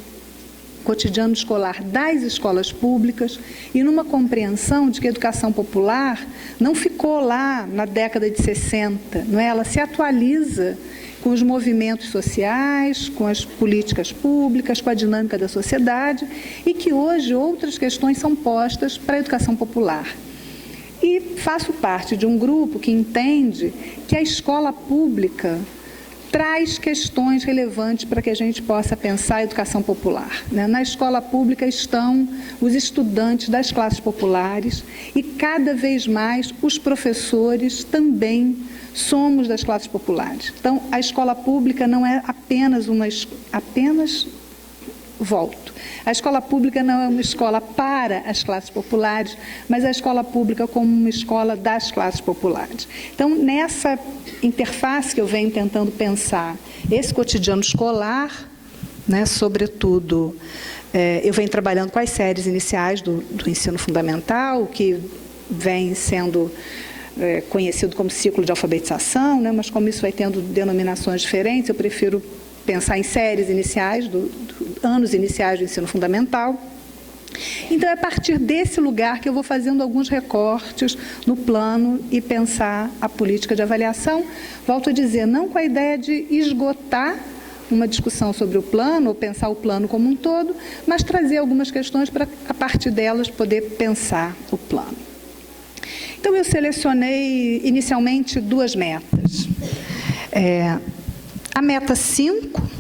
S7: cotidiano escolar das escolas públicas, e numa compreensão de que a educação popular não ficou lá na década de 60, ela se atualiza com os movimentos sociais, com as políticas públicas, com a dinâmica da sociedade, e que hoje outras questões são postas para a educação popular. E faço parte de um grupo que entende que a escola pública traz questões relevantes para que a gente possa pensar a educação popular. Na escola pública estão os estudantes das classes populares, e cada vez mais os professores também somos das classes populares. Então, a escola pública não é a escola pública não é uma escola para as classes populares, mas a escola pública como uma escola das classes populares. Então, nessa interface que eu venho tentando pensar esse cotidiano escolar, sobretudo, eu venho trabalhando com as séries iniciais do ensino fundamental, que vem sendo conhecido como ciclo de alfabetização, mas como isso vai tendo denominações diferentes, eu prefiro pensar em séries iniciais, anos iniciais do ensino fundamental. Então, é a partir desse lugar que eu vou fazendo alguns recortes no plano e pensar a política de avaliação. Volto a dizer, não com a ideia de esgotar uma discussão sobre o plano, ou pensar o plano como um todo, mas trazer algumas questões para, a partir delas, poder pensar o plano. Então, eu selecionei inicialmente duas metas. A meta 5,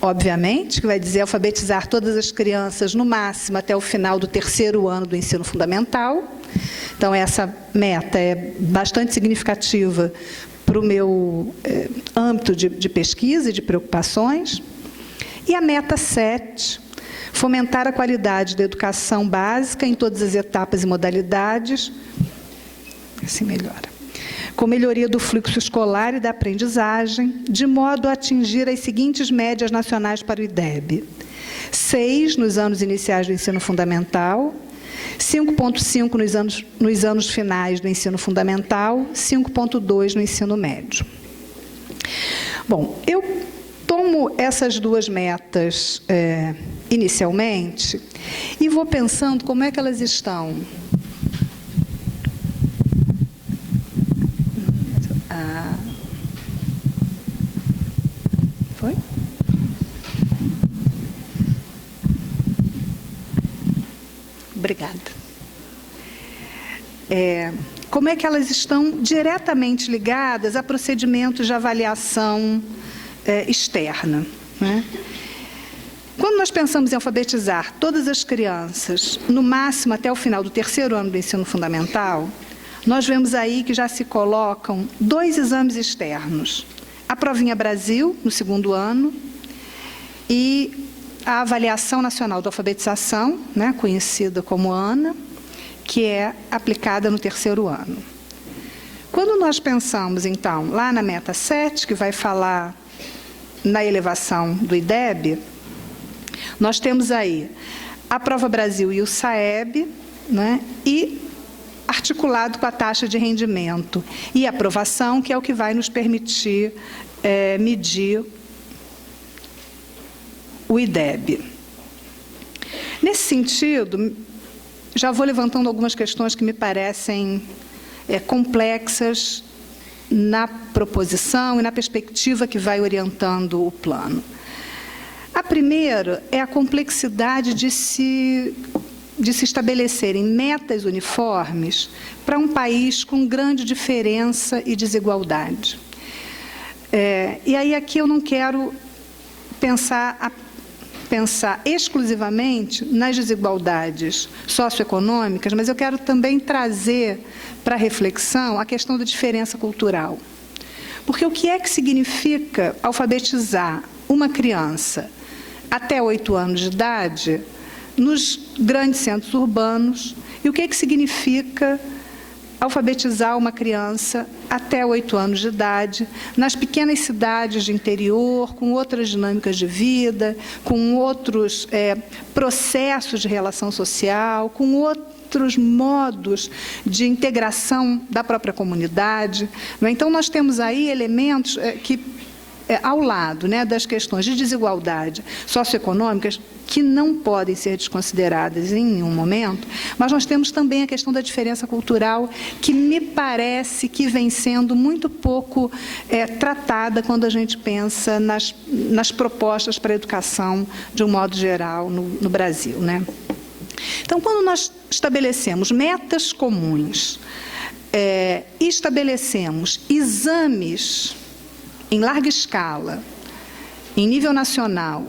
S7: obviamente, que vai dizer alfabetizar todas as crianças, no máximo, até o final do 3º ano do ensino fundamental. Então, essa meta é bastante significativa para o meu âmbito de pesquisa e de preocupações. E a meta 7, fomentar a qualidade da educação básica em todas as etapas e modalidades. Assim melhora. Com melhoria do fluxo escolar e da aprendizagem, de modo a atingir as seguintes médias nacionais para o IDEB: 6 nos anos iniciais do ensino fundamental, 5,5 nos anos finais do ensino fundamental, 5,2 no ensino médio. Bom, eu tomo essas duas metas inicialmente, e vou pensando como é que elas estão. Foi? Obrigada. Como é que elas estão diretamente ligadas a procedimentos de avaliação externa, né? Quando nós pensamos em alfabetizar todas as crianças, no máximo até o final do 3º ano do ensino fundamental, nós vemos aí que já se colocam 2 exames externos. A Provinha Brasil, no 2º ano, e a Avaliação Nacional de Alfabetização, né, conhecida como ANA, que é aplicada no 3º ano. Quando nós pensamos, então, lá na meta 7, que vai falar na elevação do IDEB, nós temos aí a Prova Brasil e o SAEB, né, e articulado com a taxa de rendimento e aprovação, que é o que vai nos permitir medir o IDEB. Nesse sentido, já vou levantando algumas questões que me parecem complexas na proposição e na perspectiva que vai orientando o plano. A primeira é a complexidade de se estabelecerem metas uniformes para um país com grande diferença e desigualdade. E aí aqui eu não quero pensar exclusivamente nas desigualdades socioeconômicas, mas eu quero também trazer para a reflexão a questão da diferença cultural. Porque o que é que significa alfabetizar uma criança até 8 anos de idade nos grandes centros urbanos e o que é que significa alfabetizar uma criança até 8 anos de idade, nas pequenas cidades de interior, com outras dinâmicas de vida, com outros processos de relação social, com outros modos de integração da própria comunidade. Então, nós temos aí elementos que, ao lado, né, das questões de desigualdade socioeconômicas, que não podem ser desconsideradas em nenhum momento, mas nós temos também a questão da diferença cultural, que me parece que vem sendo muito pouco tratada quando a gente pensa nas propostas para a educação, de um modo geral, no Brasil, né? Então, quando nós estabelecemos metas comuns, estabelecemos exames em larga escala, em nível nacional,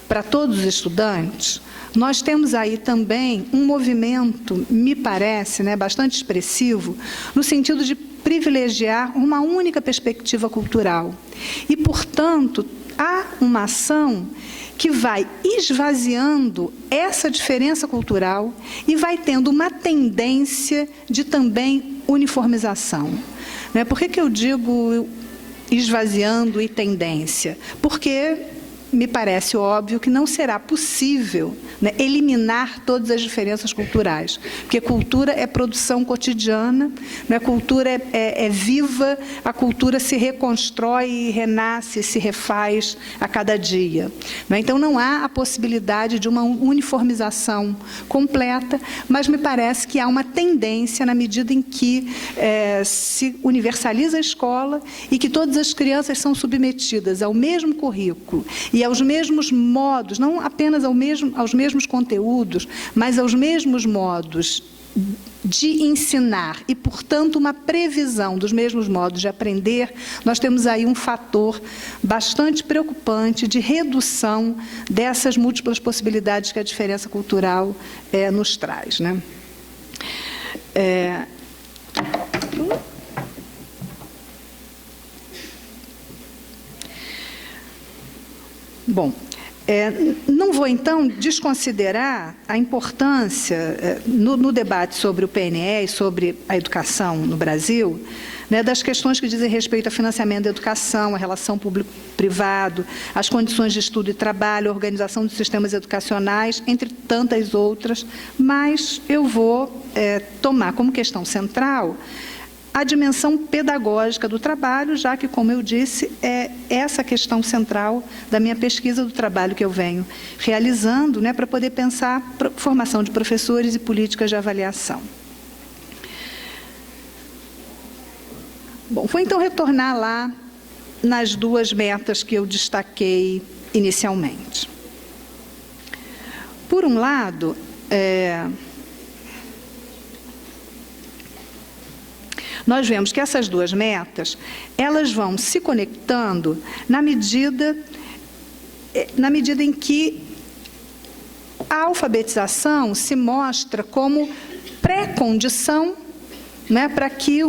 S7: para todos os estudantes, nós temos aí também um movimento, me parece, né, bastante expressivo, no sentido de privilegiar uma única perspectiva cultural. E, portanto, há uma ação que vai esvaziando essa diferença cultural e vai tendo uma tendência de também uniformização. Né? Por que eu digo esvaziando e tendência? Porque me parece óbvio que não será possível, né, eliminar todas as diferenças culturais, porque cultura é produção cotidiana, né, cultura é viva, a cultura se reconstrói e renasce, se refaz a cada dia. Né? Então, não há a possibilidade de uma uniformização completa, mas me parece que há uma tendência, na medida em que se universaliza a escola e que todas as crianças são submetidas ao mesmo currículo e aos mesmos modos, não apenas aos mesmos conteúdos, mas aos mesmos modos de ensinar e, portanto, uma previsão dos mesmos modos de aprender, nós temos aí um fator bastante preocupante de redução dessas múltiplas possibilidades que a diferença cultural nos traz, né? Bom, não vou, então, desconsiderar a importância, no debate sobre o PNE e sobre a educação no Brasil, né, das questões que dizem respeito ao financiamento da educação, a relação público-privado, as condições de estudo e trabalho, a organização dos sistemas educacionais, entre tantas outras, mas eu vou tomar como questão central a dimensão pedagógica do trabalho, já que, como eu disse, é essa a questão central da minha pesquisa, do trabalho que eu venho realizando, né, para poder pensar formação de professores e políticas de avaliação. Bom, vou então retornar lá nas duas metas que eu destaquei inicialmente. Por um lado, nós vemos que essas duas metas, elas vão se conectando na medida em que a alfabetização se mostra como pré-condição, né, para que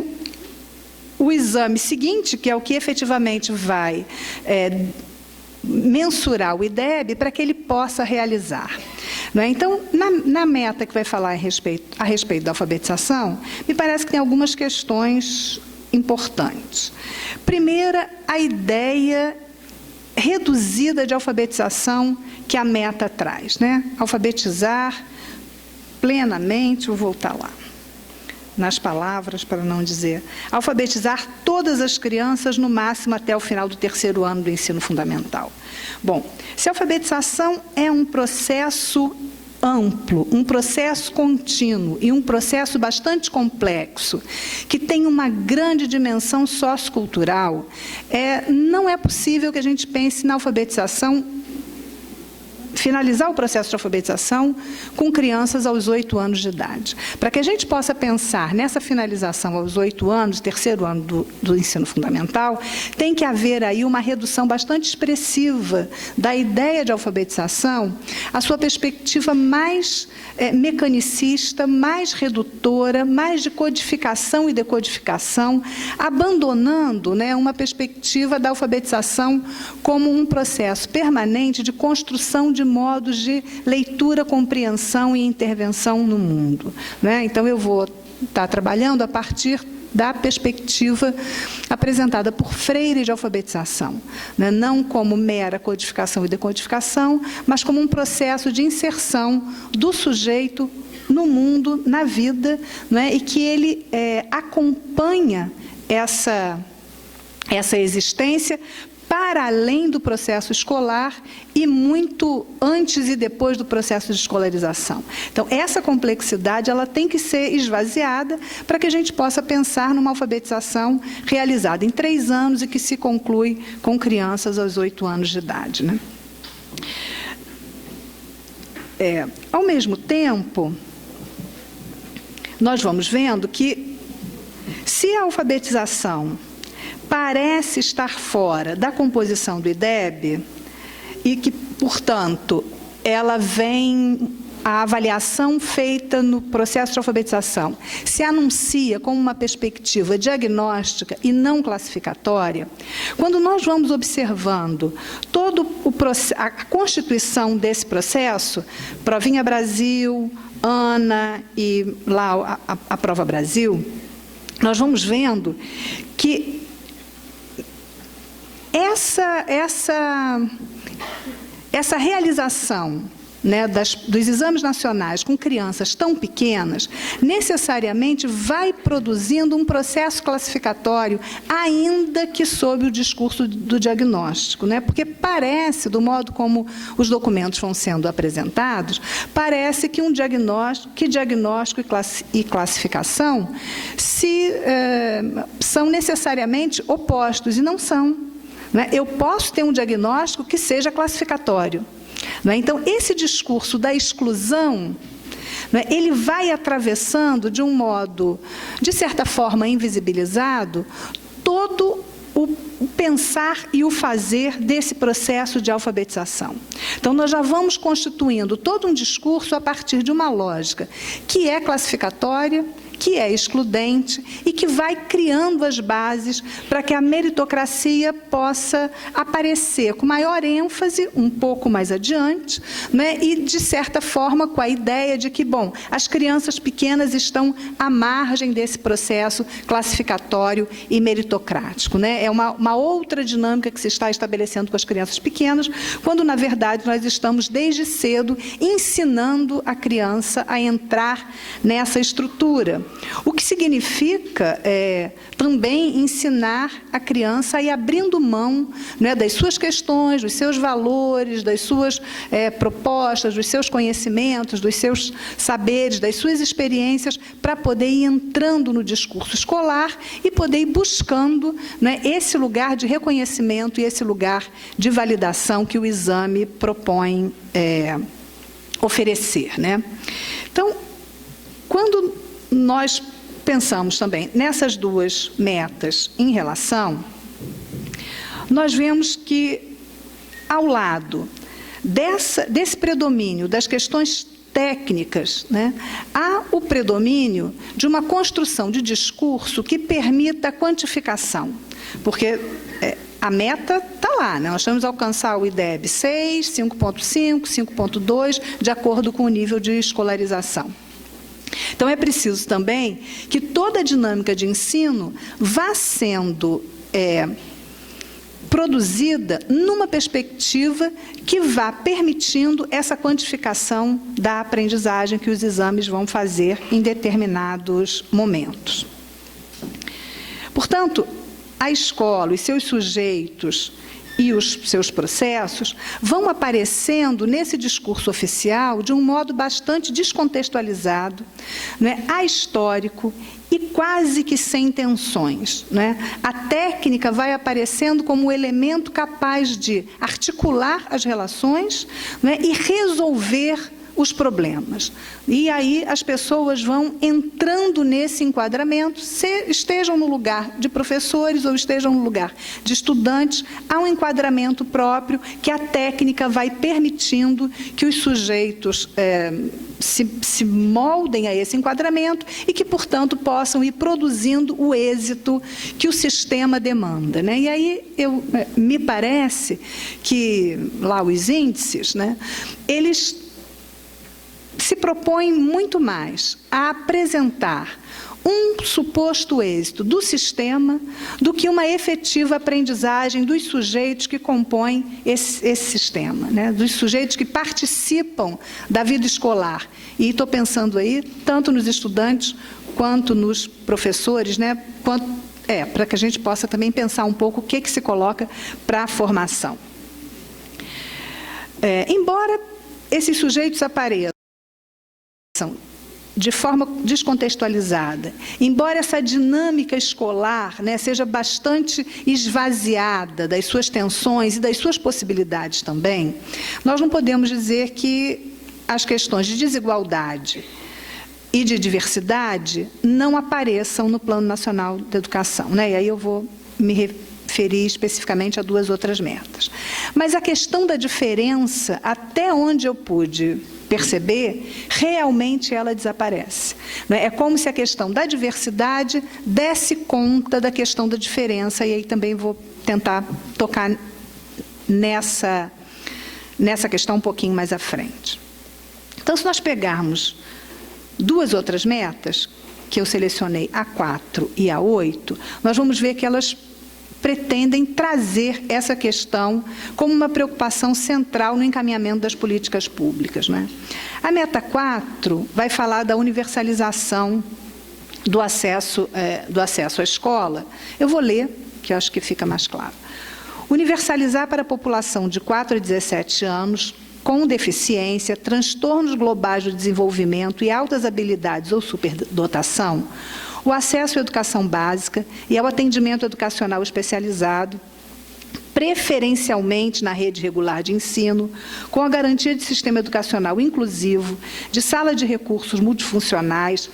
S7: o exame seguinte, que é o que efetivamente vai mensurar o IDEB, para que ele possa realizar. Não é? Então, na meta que vai falar a respeito da alfabetização, me parece que tem algumas questões importantes. Primeira, a ideia reduzida de alfabetização que a meta traz, né? Alfabetizar plenamente, vou voltar lá, nas palavras, para não dizer, alfabetizar todas as crianças, no máximo até o final do 3º ano do ensino fundamental. Bom, se a alfabetização é um processo amplo, um processo contínuo e um processo bastante complexo, que tem uma grande dimensão sociocultural, não é possível que a gente pense na alfabetização, finalizar o processo de alfabetização com crianças aos 8 anos de idade. Para que a gente possa pensar nessa finalização aos 8 anos, 3º ano do ensino fundamental, tem que haver aí uma redução bastante expressiva da ideia de alfabetização, a sua perspectiva mais mecanicista, mais redutora, mais de codificação e decodificação, abandonando, né, uma perspectiva da alfabetização como um processo permanente de construção de modos de leitura, compreensão e intervenção no mundo, né? Então, eu vou estar trabalhando a partir da perspectiva apresentada por Freire de alfabetização, né? Não como mera codificação e decodificação, mas como um processo de inserção do sujeito no mundo, na vida, né? E que ele acompanha essa existência para além do processo escolar e muito antes e depois do processo de escolarização. Então, essa complexidade ela tem que ser esvaziada para que a gente possa pensar numa alfabetização realizada em 3 anos e que se conclui com crianças aos 8 anos de idade, né? Ao mesmo tempo, nós vamos vendo que, se a alfabetização parece estar fora da composição do IDEB e que, portanto, a avaliação feita no processo de alfabetização se anuncia como uma perspectiva diagnóstica e não classificatória, quando nós vamos observando a constituição desse processo, Provinha Brasil, ANA e lá a Prova Brasil, nós vamos vendo que essa realização, né, dos exames nacionais com crianças tão pequenas, necessariamente vai produzindo um processo classificatório, ainda que sob o discurso do diagnóstico, né? Porque parece, do modo como os documentos vão sendo apresentados, parece que diagnóstico e classificação são necessariamente opostos, e não são. Eu posso ter um diagnóstico que seja classificatório. Então, esse discurso da exclusão, ele vai atravessando de um modo, de certa forma, invisibilizado, todo o pensar e o fazer desse processo de alfabetização. Então, nós já vamos constituindo todo um discurso a partir de uma lógica que é classificatória, que é excludente e que vai criando as bases para que a meritocracia possa aparecer com maior ênfase, um pouco mais adiante, né? E, de certa forma, com a ideia de que, bom, as crianças pequenas estão à margem desse processo classificatório e meritocrático, né? É uma outra dinâmica que se está estabelecendo com as crianças pequenas, quando, na verdade, nós estamos, desde cedo, ensinando a criança a entrar nessa estrutura. o que significa também ensinar a criança a ir abrindo mão, né, das suas questões, dos seus valores, das suas propostas, dos seus conhecimentos, dos seus saberes, das suas experiências, para poder ir entrando no discurso escolar e poder ir buscando, né, esse lugar de reconhecimento e esse lugar de validação que o exame propõe oferecer, né? Então, quando nós pensamos também nessas duas metas em relação, nós vemos que, ao lado desse predomínio das questões técnicas, né, há o predomínio de uma construção de discurso que permita a quantificação, porque a meta está lá, né? Nós temos que alcançar o IDEB 6, 5.5, 5.2, de acordo com o nível de escolarização. Então, é preciso também que toda a dinâmica de ensino vá sendo produzida numa perspectiva que vá permitindo essa quantificação da aprendizagem que os exames vão fazer em determinados momentos. Portanto, a escola, os seus sujeitos e os seus processos vão aparecendo nesse discurso oficial de um modo bastante descontextualizado, né, ahistórico e quase que sem tensões, né? A técnica vai aparecendo como um elemento capaz de articular as relações, né, e resolver os problemas. E aí as pessoas vão entrando nesse enquadramento, estejam no lugar de professores ou estejam no lugar de estudantes, há um enquadramento próprio que a técnica vai permitindo que os sujeitos se moldem a esse enquadramento e que, portanto, possam ir produzindo o êxito que o sistema demanda, né? E aí me parece que lá os índices, né, eles se propõe muito mais a apresentar um suposto êxito do sistema do que uma efetiva aprendizagem dos sujeitos que compõem esse sistema, né? Dos sujeitos que participam da vida escolar. E estou pensando aí tanto nos estudantes quanto nos professores, né? Para que a gente possa também pensar um pouco o que se coloca para a formação. Embora esses sujeitos apareçam de forma descontextualizada, embora essa dinâmica escolar, né, seja bastante esvaziada das suas tensões e das suas possibilidades também, nós não podemos dizer que as questões de desigualdade e de diversidade não apareçam no Plano Nacional da Educação, né? E aí eu vou me referir especificamente a duas outras metas. Mas a questão da diferença, até onde eu pude perceber, realmente ela desaparece. É como se a questão da diversidade desse conta da questão da diferença, e aí também vou tentar tocar nessa questão um pouquinho mais à frente. Então, se nós pegarmos duas outras metas, que eu selecionei, a 4 e a 8, nós vamos ver que elas pretendem trazer essa questão como uma preocupação central no encaminhamento das políticas públicas, né? A meta 4 vai falar da universalização do acesso à escola. Eu vou ler, que eu acho que fica mais claro. Universalizar para a população de 4 a 17 anos, com deficiência, transtornos globais do desenvolvimento e altas habilidades ou superdotação, o acesso à educação básica e ao atendimento educacional especializado, preferencialmente na rede regular de ensino, com a garantia de sistema educacional inclusivo, de sala de recursos multifuncionais,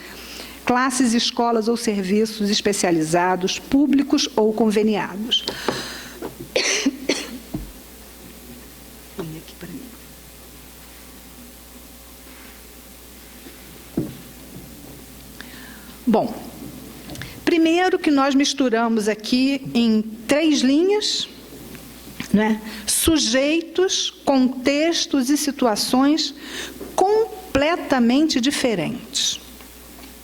S7: classes, escolas ou serviços especializados, públicos ou conveniados. Bom, primeiro que nós misturamos aqui em 3 linhas, né, sujeitos, contextos e situações completamente diferentes.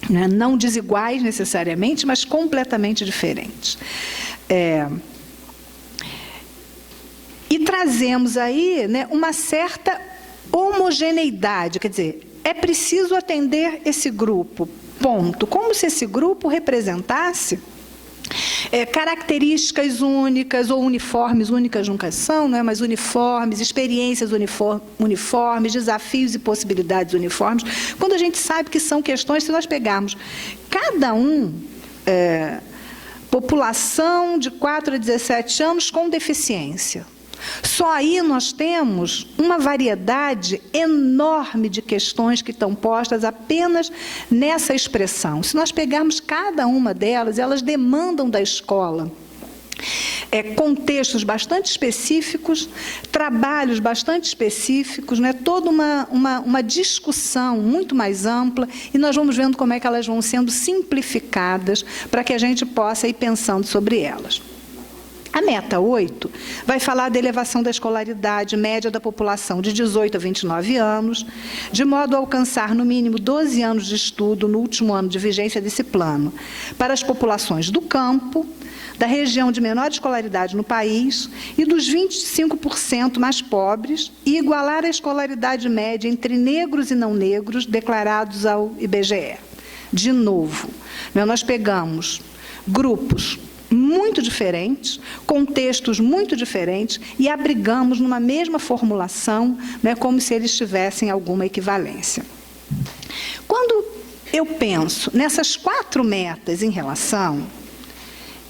S7: Né, não desiguais necessariamente, mas completamente diferentes. E trazemos aí, né, uma certa homogeneidade, quer dizer, é preciso atender esse grupo ponto, como se esse grupo representasse características únicas, ou uniformes, únicas nunca são, não é? Mas uniformes, experiências uniformes, desafios e possibilidades uniformes, quando a gente sabe que são questões, se nós pegarmos cada população de 4 a 17 anos com deficiência, só aí nós temos uma variedade enorme de questões que estão postas apenas nessa expressão. Se nós pegarmos cada uma delas, elas demandam da escola contextos bastante específicos, trabalhos bastante específicos, né? Toda uma discussão muito mais ampla, e nós vamos vendo como é que elas vão sendo simplificadas para que a gente possa ir pensando sobre elas. A meta 8 vai falar da elevação da escolaridade média da população de 18 a 29 anos, de modo a alcançar no mínimo 12 anos de estudo no último ano de vigência desse plano, para as populações do campo, da região de menor escolaridade no país e dos 25% mais pobres, e igualar a escolaridade média entre negros e não negros declarados ao IBGE. De novo, nós pegamos grupos muito diferentes, contextos muito diferentes, e abrigamos numa mesma formulação, né, como se eles tivessem alguma equivalência. Quando eu penso nessas 4 metas em relação,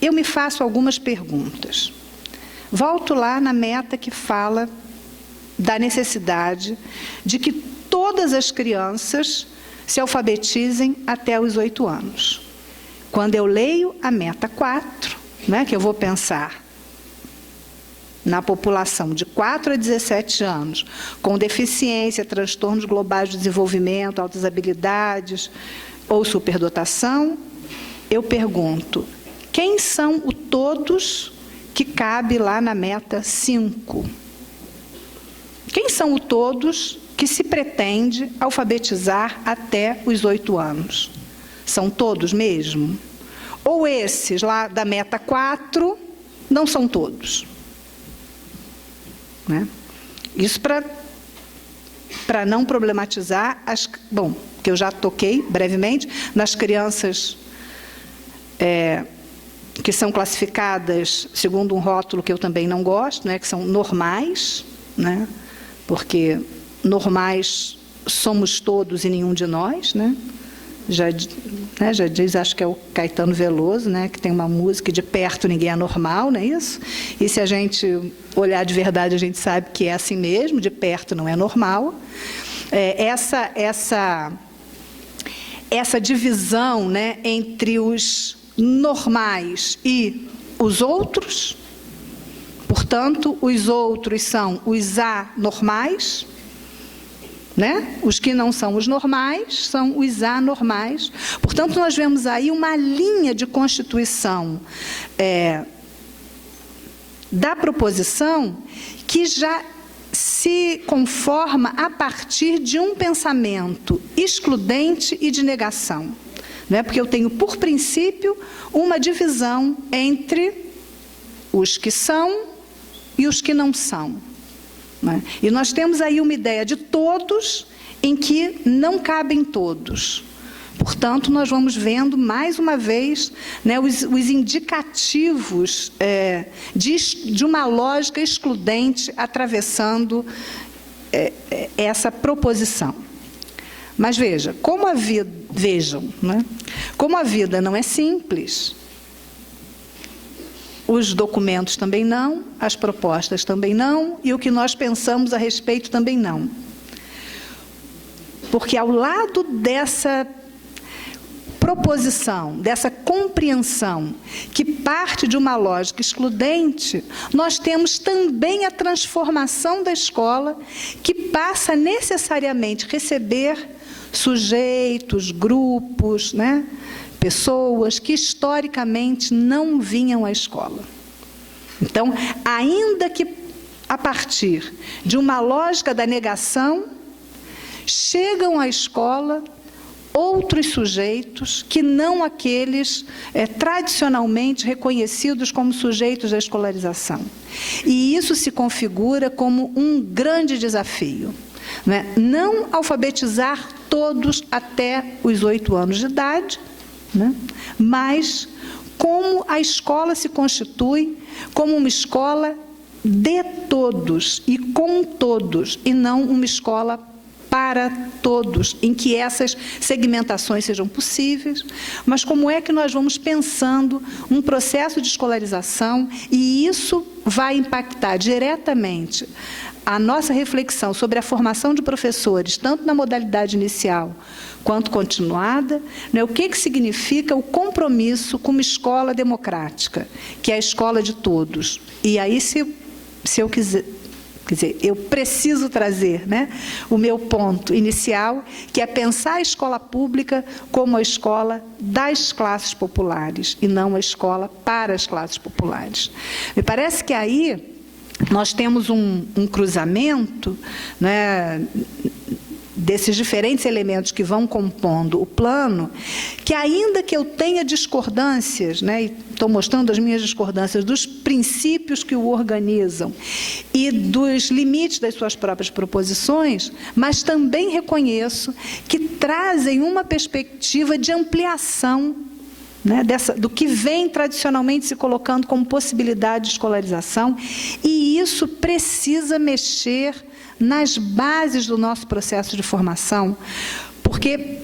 S7: eu me faço algumas perguntas. Volto lá na meta que fala da necessidade de que todas as crianças se alfabetizem até os 8 anos. Quando eu leio a meta 4, né, que eu vou pensar na população de 4 a 17 anos, com deficiência, transtornos globais de desenvolvimento, altas habilidades ou superdotação, eu pergunto, quem são o todos que cabe lá na meta 5? Quem são o todos que se pretende alfabetizar até os 8 anos? São todos mesmo? Ou esses lá da meta 4 não são todos? Né? Isso para não problematizar que eu já toquei brevemente, nas crianças que são classificadas segundo um rótulo que eu também não gosto, né, que são normais, né, porque normais somos todos e nenhum de nós, né? Já diz, acho que é o Caetano Veloso, né, que tem uma música, de perto ninguém é normal, não é isso? E se a gente olhar de verdade, a gente sabe que é assim mesmo, de perto não é normal. Essa divisão, né, entre os normais e os outros, portanto, os outros são os anormais, né? Os que não são os normais são os anormais. Portanto, nós vemos aí uma linha de constituição da proposição que já se conforma a partir de um pensamento excludente e de negação. Né? Porque eu tenho, por princípio, uma divisão entre os que são e os que não são. Né? E nós temos aí uma ideia de todos em que não cabem todos. Portanto, nós vamos vendo, mais uma vez, né, os indicativos de uma lógica excludente atravessando essa proposição. Mas vejam, como a vida não é simples, os documentos também não, as propostas também não, e o que nós pensamos a respeito também não. Porque ao lado dessa proposição, dessa compreensão, que parte de uma lógica excludente, nós temos também a transformação da escola, que passa necessariamente a receber sujeitos, grupos, né? Pessoas que historicamente não vinham à escola. Então, ainda que a partir de uma lógica da negação, chegam à escola outros sujeitos que não aqueles tradicionalmente reconhecidos como sujeitos da escolarização. E isso se configura como um grande desafio. né? Não alfabetizar todos até os 8 anos de idade, né? Mas como a escola se constitui como uma escola de todos e com todos, e não uma escola para todos, em que essas segmentações sejam possíveis, mas como é que nós vamos pensando um processo de escolarização, e isso vai impactar diretamente a nossa reflexão sobre a formação de professores, tanto na modalidade inicial quanto continuada, né? O que significa o compromisso com uma escola democrática, que é a escola de todos. E aí, se eu quiser... Quer dizer, eu preciso trazer, né, o meu ponto inicial, que é pensar a escola pública como a escola das classes populares, e não a escola para as classes populares. Me parece que aí nós temos um cruzamento, né, desses diferentes elementos que vão compondo o plano, que ainda que eu tenha discordâncias, né, e estou mostrando as minhas discordâncias dos princípios que o organizam e dos limites das suas próprias proposições, mas também reconheço que trazem uma perspectiva de ampliação, né, do que vem tradicionalmente se colocando como possibilidade de escolarização, e isso precisa mexer nas bases do nosso processo de formação, porque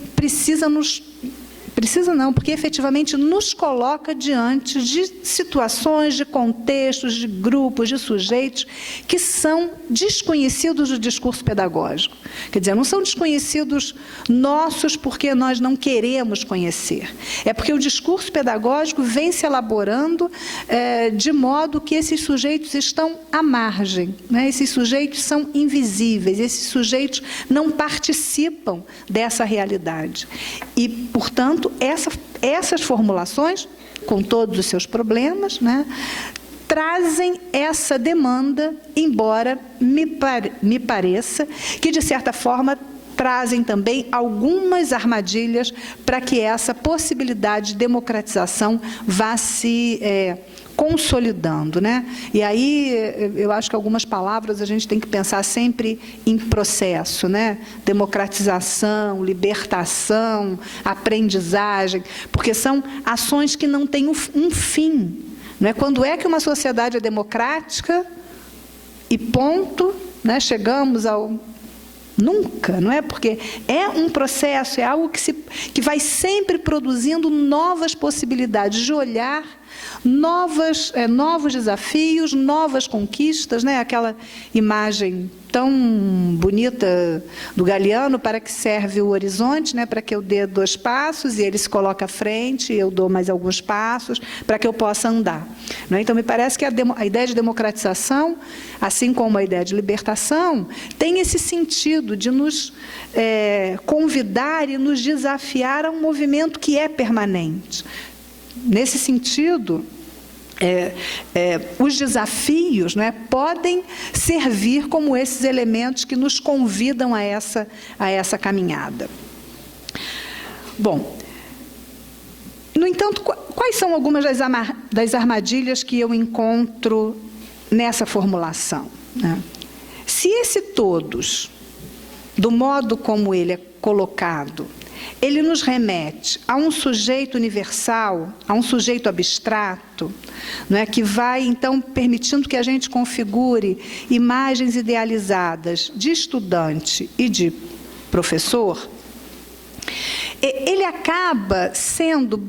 S7: porque efetivamente nos coloca diante de situações, de contextos, de grupos, de sujeitos que são desconhecidos do discurso pedagógico. Quer dizer, não são desconhecidos nossos porque nós não queremos conhecer. É porque o discurso pedagógico vem se elaborando de modo que esses sujeitos estão à margem, né? Esses sujeitos são invisíveis, esses sujeitos não participam dessa realidade. E, portanto, essas formulações, com todos os seus problemas, né, trazem essa demanda, embora me pareça que, de certa forma, trazem também algumas armadilhas para que essa possibilidade de democratização vá se consolidando, né? E aí eu acho que algumas palavras a gente tem que pensar sempre em processo, né? Democratização, libertação, aprendizagem, porque são ações que não têm um fim, não é? Quando é que uma sociedade é democrática e ponto, né? Chegamos ao nunca, não é? Porque é um processo, é algo que vai sempre produzindo novas possibilidades de olhar, novos desafios, novas conquistas, né? Aquela imagem tão bonita do Galeano, para que serve o horizonte, né? Para que eu dê 2 passos e ele se coloca à frente, e eu dou mais alguns passos para que eu possa andar. Não é? Então, me parece que a ideia de democratização, assim como a ideia de libertação, tem esse sentido de nos convidar e nos desafiar a um movimento que é permanente. Nesse sentido, os desafios, né, podem servir como esses elementos que nos convidam a essa caminhada. Bom, no entanto, quais são algumas das armadilhas que eu encontro nessa formulação, né? Se esse todos, do modo como ele é colocado, ele nos remete a um sujeito universal, a um sujeito abstrato, não é? Que vai, então, permitindo que a gente configure imagens idealizadas de estudante e de professor, ele acaba sendo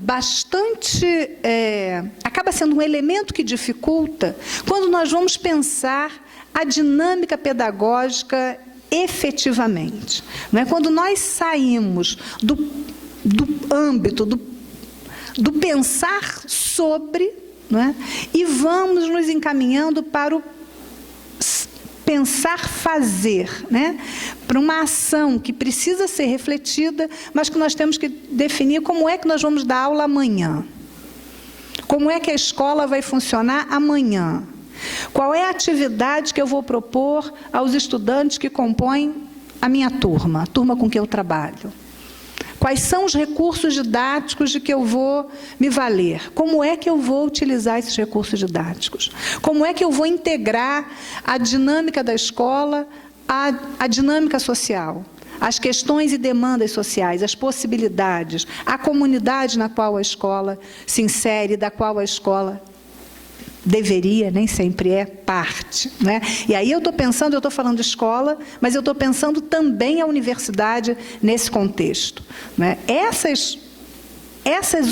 S7: acaba sendo um elemento que dificulta quando nós vamos pensar a dinâmica pedagógica efetivamente. Não é? Quando nós saímos do âmbito do pensar sobre, não é? E vamos nos encaminhando para o pensar fazer, né? Para uma ação que precisa ser refletida, mas que nós temos que definir como é que nós vamos dar aula amanhã. Como é que a escola vai funcionar amanhã? Qual é a atividade que eu vou propor aos estudantes que compõem a minha turma, a turma com que eu trabalho? Quais são os recursos didáticos de que eu vou me valer? Como é que eu vou utilizar esses recursos didáticos? Como é que eu vou integrar a dinâmica da escola a dinâmica social, as questões e demandas sociais, as possibilidades, a comunidade na qual a escola se insere, da qual a escola deveria, nem sempre é, parte, né? E aí eu estou falando escola, mas eu estou pensando também a universidade nesse contexto, né? Essas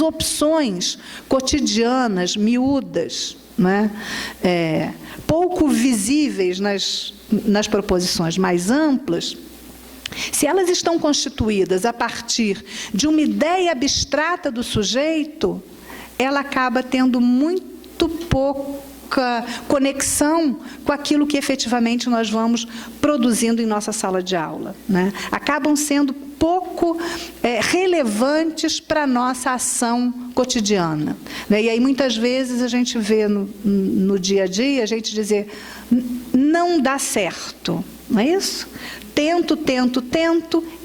S7: opções cotidianas, miúdas, né? Pouco visíveis nas proposições mais amplas, se elas estão constituídas a partir de uma ideia abstrata do sujeito, ela acaba tendo muito pouca conexão com aquilo que efetivamente nós vamos produzindo em nossa sala de aula, né? Acabam sendo pouco relevantes para a nossa ação cotidiana, né? E aí muitas vezes a gente vê no dia a dia a gente dizer, não dá certo, não é isso? Tento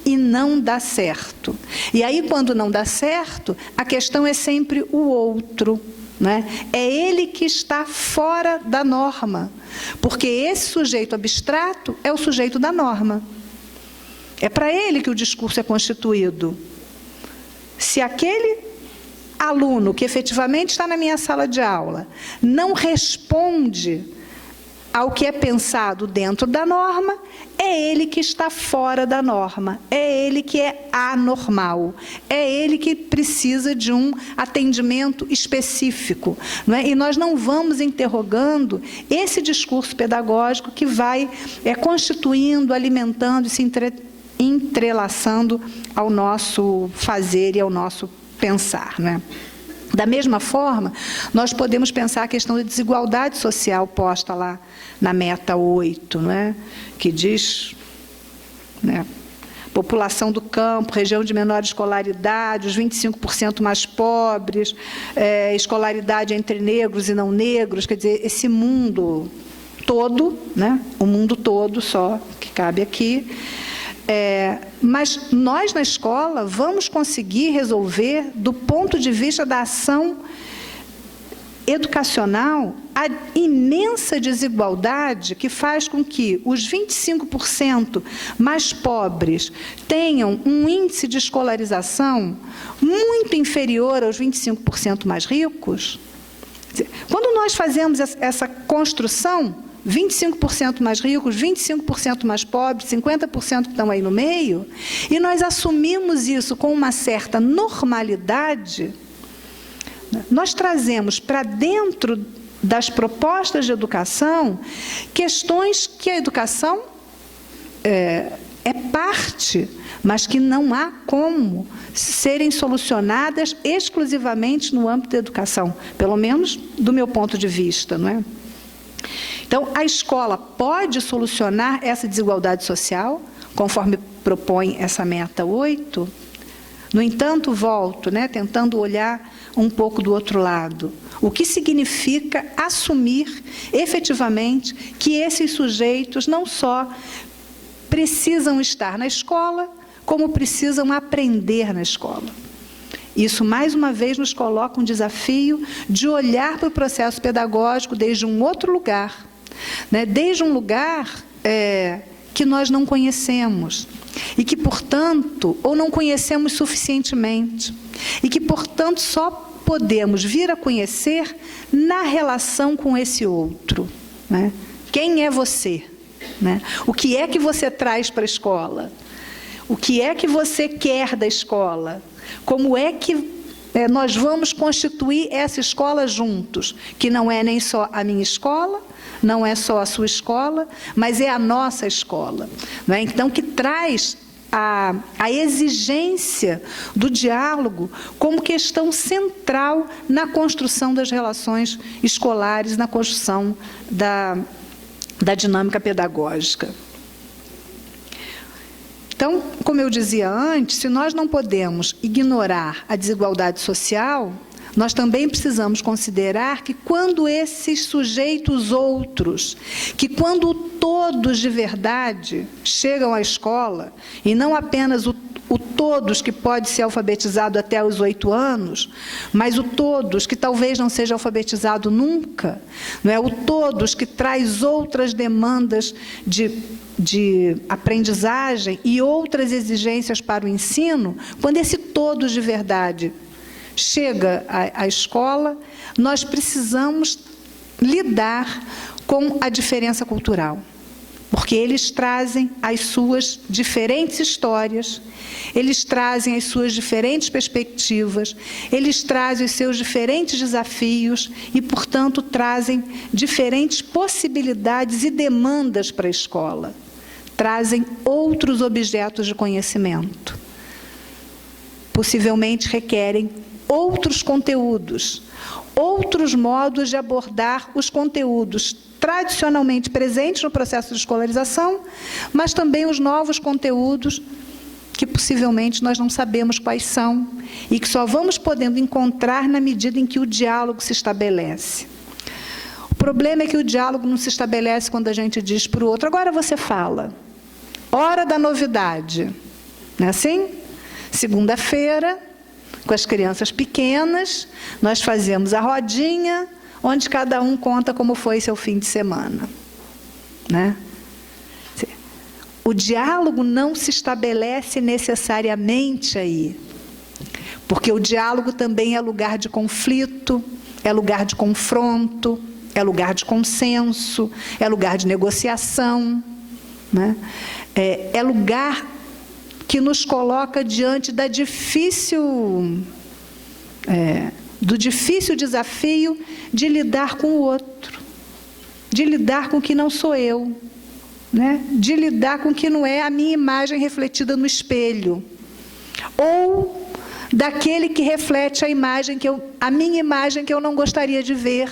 S7: e não dá certo. E aí, quando não dá certo, a questão é sempre o outro, né? É ele que está fora da norma, porque esse sujeito abstrato é o sujeito da norma. É para ele que o discurso é constituído. Se aquele aluno que efetivamente está na minha sala de aula não responde ao que é pensado dentro da norma, é ele que está fora da norma, é ele que é anormal, é ele que precisa de um atendimento específico, não é? E nós não vamos interrogando esse discurso pedagógico que vai constituindo, alimentando e se entrelaçando ao nosso fazer e ao nosso pensar, né? Da mesma forma, nós podemos pensar a questão da desigualdade social posta lá na meta 8, não é? Que diz, né, população do campo, região de menor escolaridade, os 25% mais pobres, escolaridade entre negros e não negros, quer dizer, esse mundo todo, né? O mundo todo só que cabe aqui. Mas nós, na escola, vamos conseguir resolver, do ponto de vista da ação educacional, a imensa desigualdade que faz com que os 25% mais pobres tenham um índice de escolarização muito inferior aos 25% mais ricos. Quando nós fazemos essa construção, 25% mais ricos, 25% mais pobres, 50% que estão aí no meio, e nós assumimos isso com uma certa normalidade, nós trazemos para dentro das propostas de educação questões que a educação é parte, mas que não há como serem solucionadas exclusivamente no âmbito da educação, pelo menos do meu ponto de vista, não é? Então, a escola pode solucionar essa desigualdade social, conforme propõe essa meta 8. No entanto, volto, né, tentando olhar um pouco do outro lado. O que significa assumir, efetivamente, que esses sujeitos não só precisam estar na escola, como precisam aprender na escola. Isso, mais uma vez, nos coloca um desafio de olhar para o processo pedagógico desde um outro lugar, né? Desde um lugar que nós não conhecemos e que, portanto, ou não conhecemos suficientemente e que, portanto, só podemos vir a conhecer na relação com esse outro, né? Quem é você, né? O que é que você traz para a escola? O que é que você quer da escola? Como é que nós vamos constituir essa escola juntos? Que não é nem só a minha escola, não é só a sua escola, mas é a nossa escola, não é? Então, que traz a exigência do diálogo como questão central na construção das relações escolares, na construção da dinâmica pedagógica. Então, como eu dizia antes, se nós não podemos ignorar a desigualdade social, nós também precisamos considerar que quando esses sujeitos outros, que quando todos de verdade chegam à escola, e não apenas o todos que pode ser alfabetizado até os 8 anos, mas o todos que talvez não seja alfabetizado nunca, não é? O todos que traz outras demandas de aprendizagem e outras exigências para o ensino, quando esse todos de verdade chega à escola, nós precisamos lidar com a diferença cultural. Porque eles trazem as suas diferentes histórias, eles trazem as suas diferentes perspectivas, eles trazem os seus diferentes desafios e, portanto, trazem diferentes possibilidades e demandas para a escola. Trazem outros objetos de conhecimento. Possivelmente requerem outros conteúdos, outros modos de abordar os conteúdos tradicionalmente presentes no processo de escolarização, mas também os novos conteúdos que possivelmente nós não sabemos quais são e que só vamos podendo encontrar na medida em que o diálogo se estabelece. O problema é que o diálogo não se estabelece quando a gente diz para o outro, agora você fala, hora da novidade, não é assim? Segunda-feira, com as crianças pequenas, nós fazemos a rodinha, onde cada um conta como foi seu fim de semana, né? O diálogo não se estabelece necessariamente aí, porque o diálogo também é lugar de conflito, é lugar de confronto, é lugar de consenso, é lugar de negociação, né? É lugar que nos coloca diante da do difícil desafio de lidar com o outro, de lidar com o que não sou eu, né? De lidar com o que não é a minha imagem refletida no espelho, ou daquele que reflete a minha imagem que eu não gostaria de ver,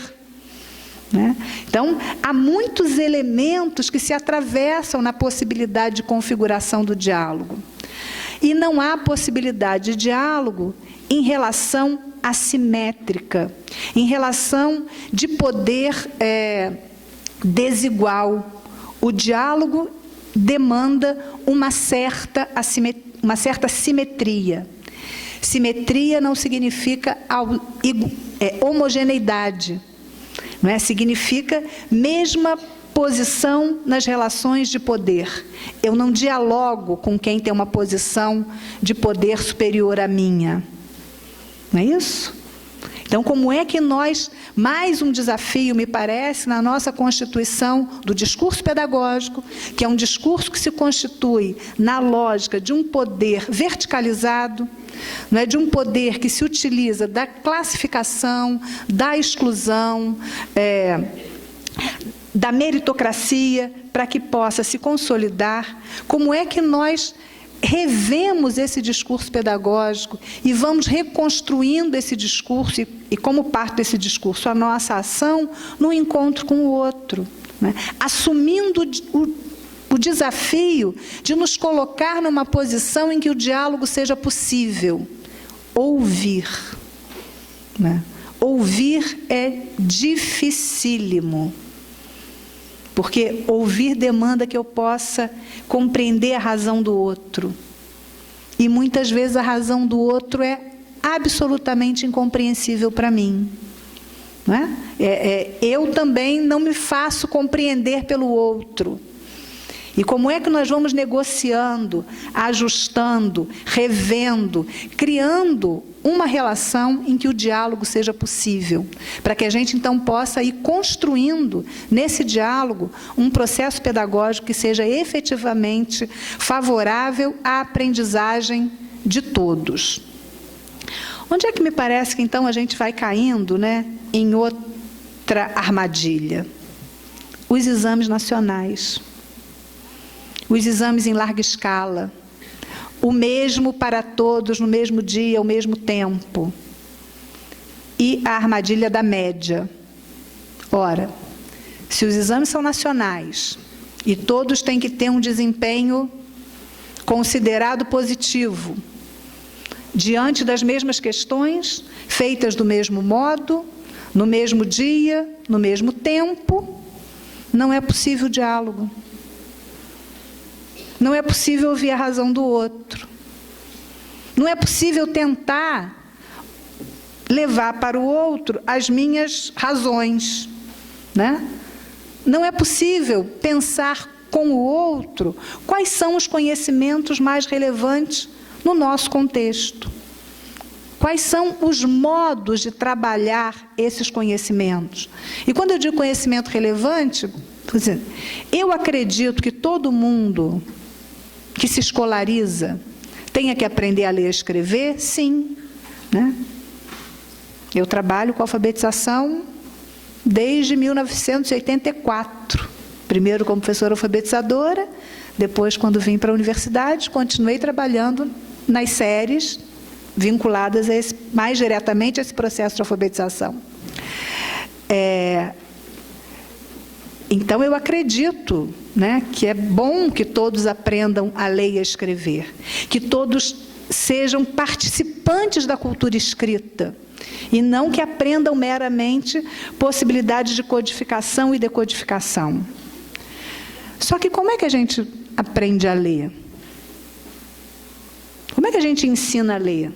S7: né? Então, há muitos elementos que se atravessam na possibilidade de configuração do diálogo. E não há possibilidade de diálogo em relação assimétrica, em relação de poder desigual. O diálogo demanda uma certa simetria. Simetria não significa homogeneidade, não é? Significa mesma posição nas relações de poder. Eu não dialogo com quem tem uma posição de poder superior à minha. Não é isso? Então, como é que nós, mais um desafio, me parece, na nossa constituição do discurso pedagógico, que é um discurso que se constitui na lógica de um poder verticalizado, não é, de um poder que se utiliza da classificação, da exclusão, da meritocracia, para que possa se consolidar. Como é que nós revemos esse discurso pedagógico e vamos reconstruindo esse discurso e como parte desse discurso, a nossa ação no encontro com o outro, né? Assumindo o desafio de nos colocar numa posição em que o diálogo seja possível. Ouvir, né? Ouvir é dificílimo. Porque ouvir demanda que eu possa compreender a razão do outro. E muitas vezes a razão do outro é absolutamente incompreensível para mim. Não é? Eu também não me faço compreender pelo outro. E como é que nós vamos negociando, ajustando, revendo, criando uma relação em que o diálogo seja possível, para que a gente então possa ir construindo nesse diálogo um processo pedagógico que seja efetivamente favorável à aprendizagem de todos. Onde é que me parece que então a gente vai caindo, né, em outra armadilha? Os exames nacionais. Os exames em larga escala, o mesmo para todos, no mesmo dia, ao mesmo tempo. E a armadilha da média. Ora, se os exames são nacionais e todos têm que ter um desempenho considerado positivo, diante das mesmas questões, feitas do mesmo modo, no mesmo dia, no mesmo tempo, não é possível diálogo. Não é possível ouvir a razão do outro. Não é possível tentar levar para o outro as minhas razões, né? Não é possível pensar com o outro quais são os conhecimentos mais relevantes no nosso contexto. Quais são os modos de trabalhar esses conhecimentos? E quando eu digo conhecimento relevante, eu acredito que todo mundo que se escolariza tenha que aprender a ler e a escrever, sim, né? Eu trabalho com alfabetização desde 1984. Primeiro como professora alfabetizadora, depois, quando vim para a universidade, continuei trabalhando nas séries vinculadas mais diretamente a esse processo de alfabetização. Então, eu acredito, né, que é bom que todos aprendam a ler e a escrever, que todos sejam participantes da cultura escrita, e não que aprendam meramente possibilidades de codificação e decodificação. Só que como é que a gente aprende a ler? Como é que a gente ensina a ler?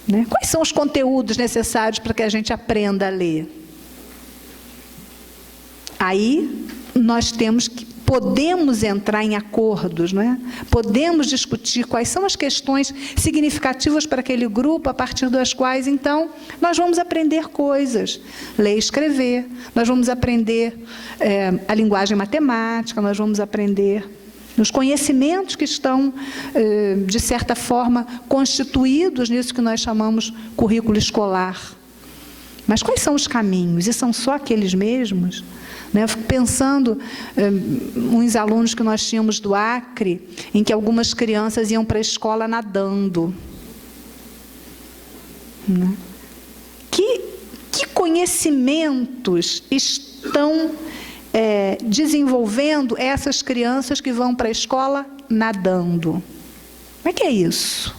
S7: Né? Quais são os conteúdos necessários para que a gente aprenda a ler? Aí nós podemos entrar em acordos, não é? Podemos discutir quais são as questões significativas para aquele grupo, a partir das quais, então, nós vamos aprender coisas. Ler e escrever, nós vamos aprender a linguagem matemática, nós vamos aprender os conhecimentos que estão, de certa forma, constituídos nisso que nós chamamos currículo escolar. Mas quais são os caminhos? E são só aqueles mesmos? Eu fico pensando, uns alunos que nós tínhamos do Acre, em que algumas crianças iam para a escola nadando. Que conhecimentos estão desenvolvendo essas crianças que vão para a escola nadando? Como é que é isso?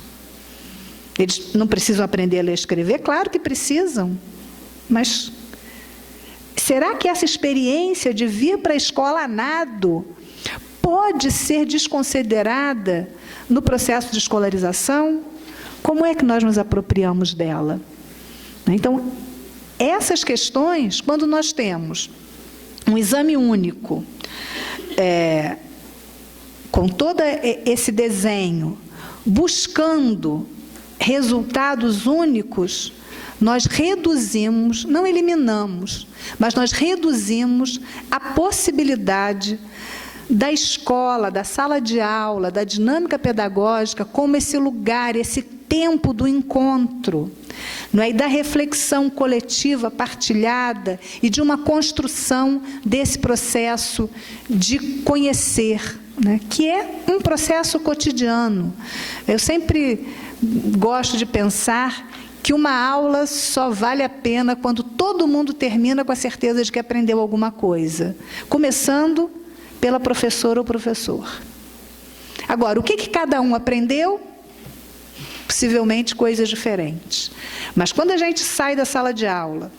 S7: Eles não precisam aprender a ler e escrever? Claro que precisam, mas será que essa experiência de vir para a escola a nado pode ser desconsiderada no processo de escolarização? Como é que nós nos apropriamos dela? Então, essas questões, quando nós temos um exame único, com todo esse desenho, buscando resultados únicos, nós reduzimos, não eliminamos, mas nós reduzimos a possibilidade da escola, da sala de aula, da dinâmica pedagógica, como esse lugar, esse tempo do encontro, não é? E da reflexão coletiva, partilhada, e de uma construção desse processo de conhecer, né? Que é um processo cotidiano. Eu sempre gosto de pensar que uma aula só vale a pena quando todo mundo termina com a certeza de que aprendeu alguma coisa, começando pela professora ou professor. Agora, o que cada um aprendeu? Possivelmente coisas diferentes. Mas quando a gente sai da sala de aula,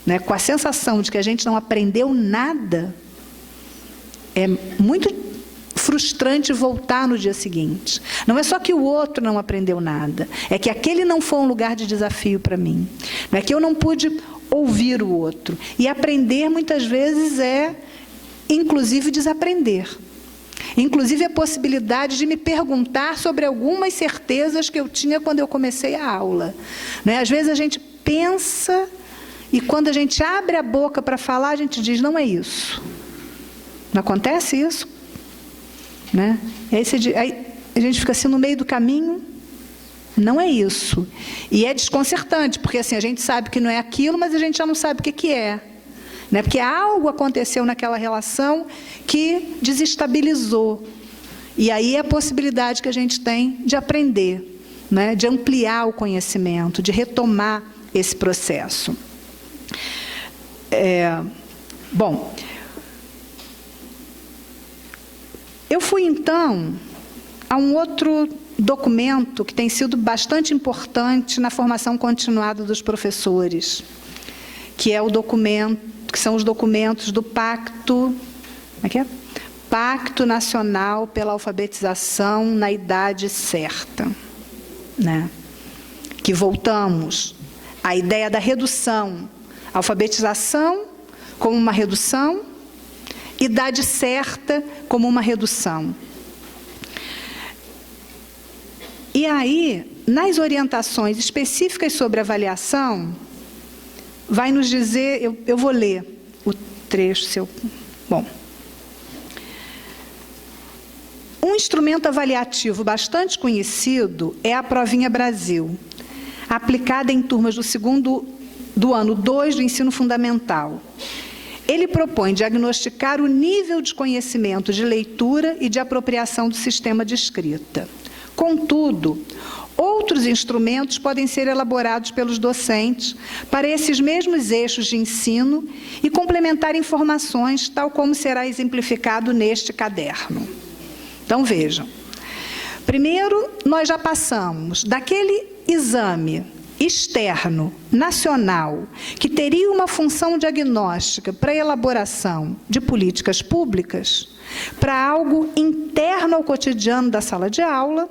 S7: né, com a sensação de que a gente não aprendeu nada, é muito frustrante voltar no dia seguinte. Não é só que o outro não aprendeu nada, é que aquele não foi um lugar de desafio para mim. Não é que eu não pude ouvir o outro. E aprender, muitas vezes, inclusive, desaprender. Inclusive, a possibilidade de me perguntar sobre algumas certezas que eu tinha quando eu comecei a aula. Não é? Às vezes, a gente pensa e, quando a gente abre a boca para falar, a gente diz, não é isso. Não acontece isso? Né? Aí a gente fica assim no meio do caminho, não é isso. E é desconcertante, porque assim, a gente sabe que não é aquilo, mas a gente já não sabe o que é. Né? Porque algo aconteceu naquela relação que desestabilizou. E aí é a possibilidade que a gente tem de aprender, né? De ampliar o conhecimento, de retomar esse processo. Bom, eu fui, então, a um outro documento que tem sido bastante importante na formação continuada dos professores, que é o documento, que são os documentos do Pacto Pacto Nacional pela Alfabetização na Idade Certa, né? Que voltamos à ideia da redução, alfabetização como uma redução, idade certa como uma redução. E aí, nas orientações específicas sobre avaliação, vai nos dizer, eu vou ler o trecho, bom. Um instrumento avaliativo bastante conhecido é a Provinha Brasil, aplicada em turmas do ano 2 do ensino fundamental. Ele propõe diagnosticar o nível de conhecimento de leitura e de apropriação do sistema de escrita. Contudo, outros instrumentos podem ser elaborados pelos docentes para esses mesmos eixos de ensino e complementar informações, tal como será exemplificado neste caderno. Então, vejam. Primeiro, nós já passamos daquele exame externo, nacional, que teria uma função diagnóstica para a elaboração de políticas públicas, para algo interno ao cotidiano da sala de aula,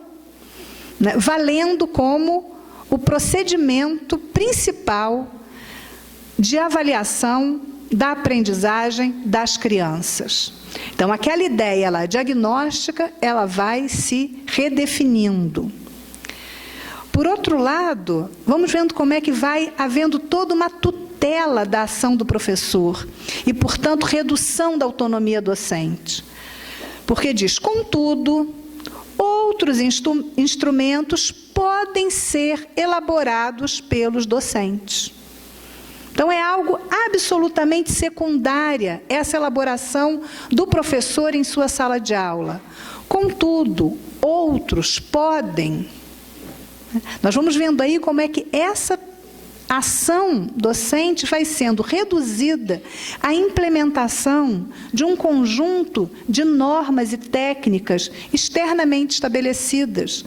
S7: né, valendo como o procedimento principal de avaliação da aprendizagem das crianças. Então, aquela ideia lá, diagnóstica, ela vai se redefinindo. Por outro lado, vamos vendo como é que vai havendo toda uma tutela da ação do professor e, portanto, redução da autonomia docente. Porque diz, contudo, outros instrumentos podem ser elaborados pelos docentes. Então, é algo absolutamente secundária essa elaboração do professor em sua sala de aula. Contudo, outros podem. Nós vamos vendo aí como é que essa ação docente vai sendo reduzida à implementação de um conjunto de normas e técnicas externamente estabelecidas,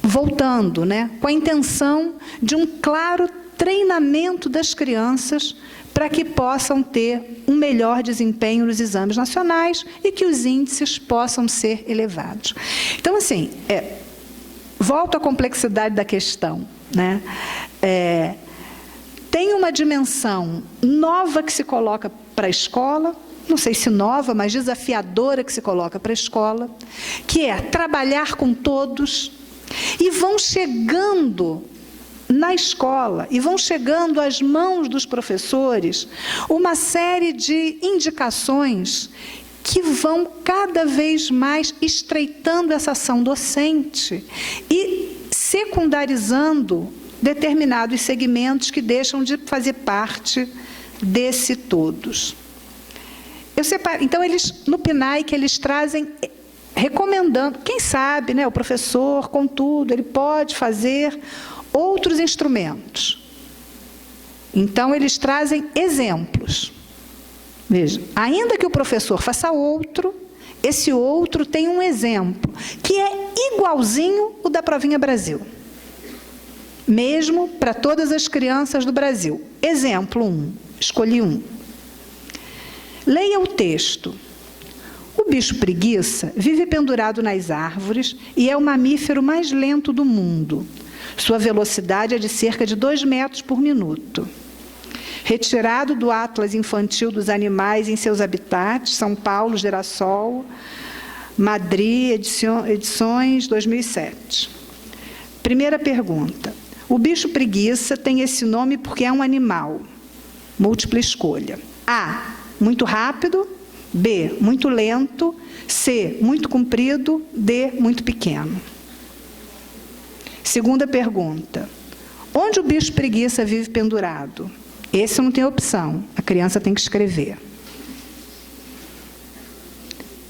S7: voltando, né, com a intenção de um claro treinamento das crianças para que possam ter um melhor desempenho nos exames nacionais e que os índices possam ser elevados. Então, assim, volto à complexidade da questão, né? Tem uma dimensão nova que se coloca para a escola, não sei se nova, mas desafiadora que se coloca para a escola, que é trabalhar com todos, e vão chegando na escola, e vão chegando às mãos dos professores uma série de indicações que vão cada vez mais estreitando essa ação docente e secundarizando determinados segmentos que deixam de fazer parte desse todos. Então, eles, no PNAE, eles trazem, recomendando, quem sabe, né, o professor, contudo, ele pode fazer outros instrumentos. Então, eles trazem exemplos. Veja, ainda que o professor faça outro, esse outro tem um exemplo, que é igualzinho o da Provinha Brasil. Mesmo para todas as crianças do Brasil. Exemplo 1, escolhi um. Leia o texto. O bicho preguiça vive pendurado nas árvores e é o mamífero mais lento do mundo. Sua velocidade é de cerca de 2 metros por minuto. Retirado do Atlas Infantil dos Animais em seus habitats, São Paulo, Girassol, Madrid, edições 2007. Primeira pergunta. O bicho preguiça tem esse nome porque é um animal. Múltipla escolha. A, muito rápido. B, muito lento. C, muito comprido. D, muito pequeno. Segunda pergunta. Onde o bicho preguiça vive pendurado? Esse não tem opção. A criança tem que escrever.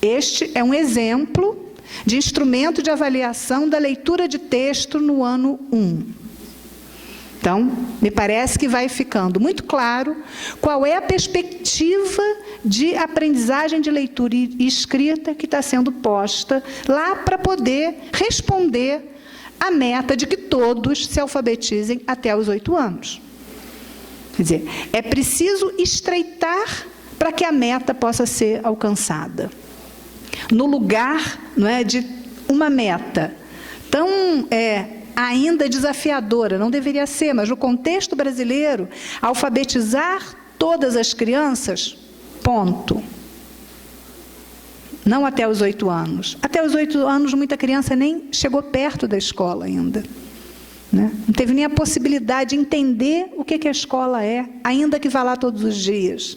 S7: Este é um exemplo de instrumento de avaliação da leitura de texto no ano 1. Então, me parece que vai ficando muito claro qual é a perspectiva de aprendizagem de leitura e escrita que está sendo posta lá para poder responder à meta de que todos se alfabetizem até os 8 anos. Quer dizer, é preciso estreitar para que a meta possa ser alcançada. no lugar, não é, de uma meta tão ainda desafiadora, não deveria ser, mas no contexto brasileiro, alfabetizar todas as crianças, ponto. Não até os 8 anos. Até os 8 anos, muita criança nem chegou perto da escola ainda. Né? Não teve nem a possibilidade de entender o que a escola é, ainda que vá lá todos os dias.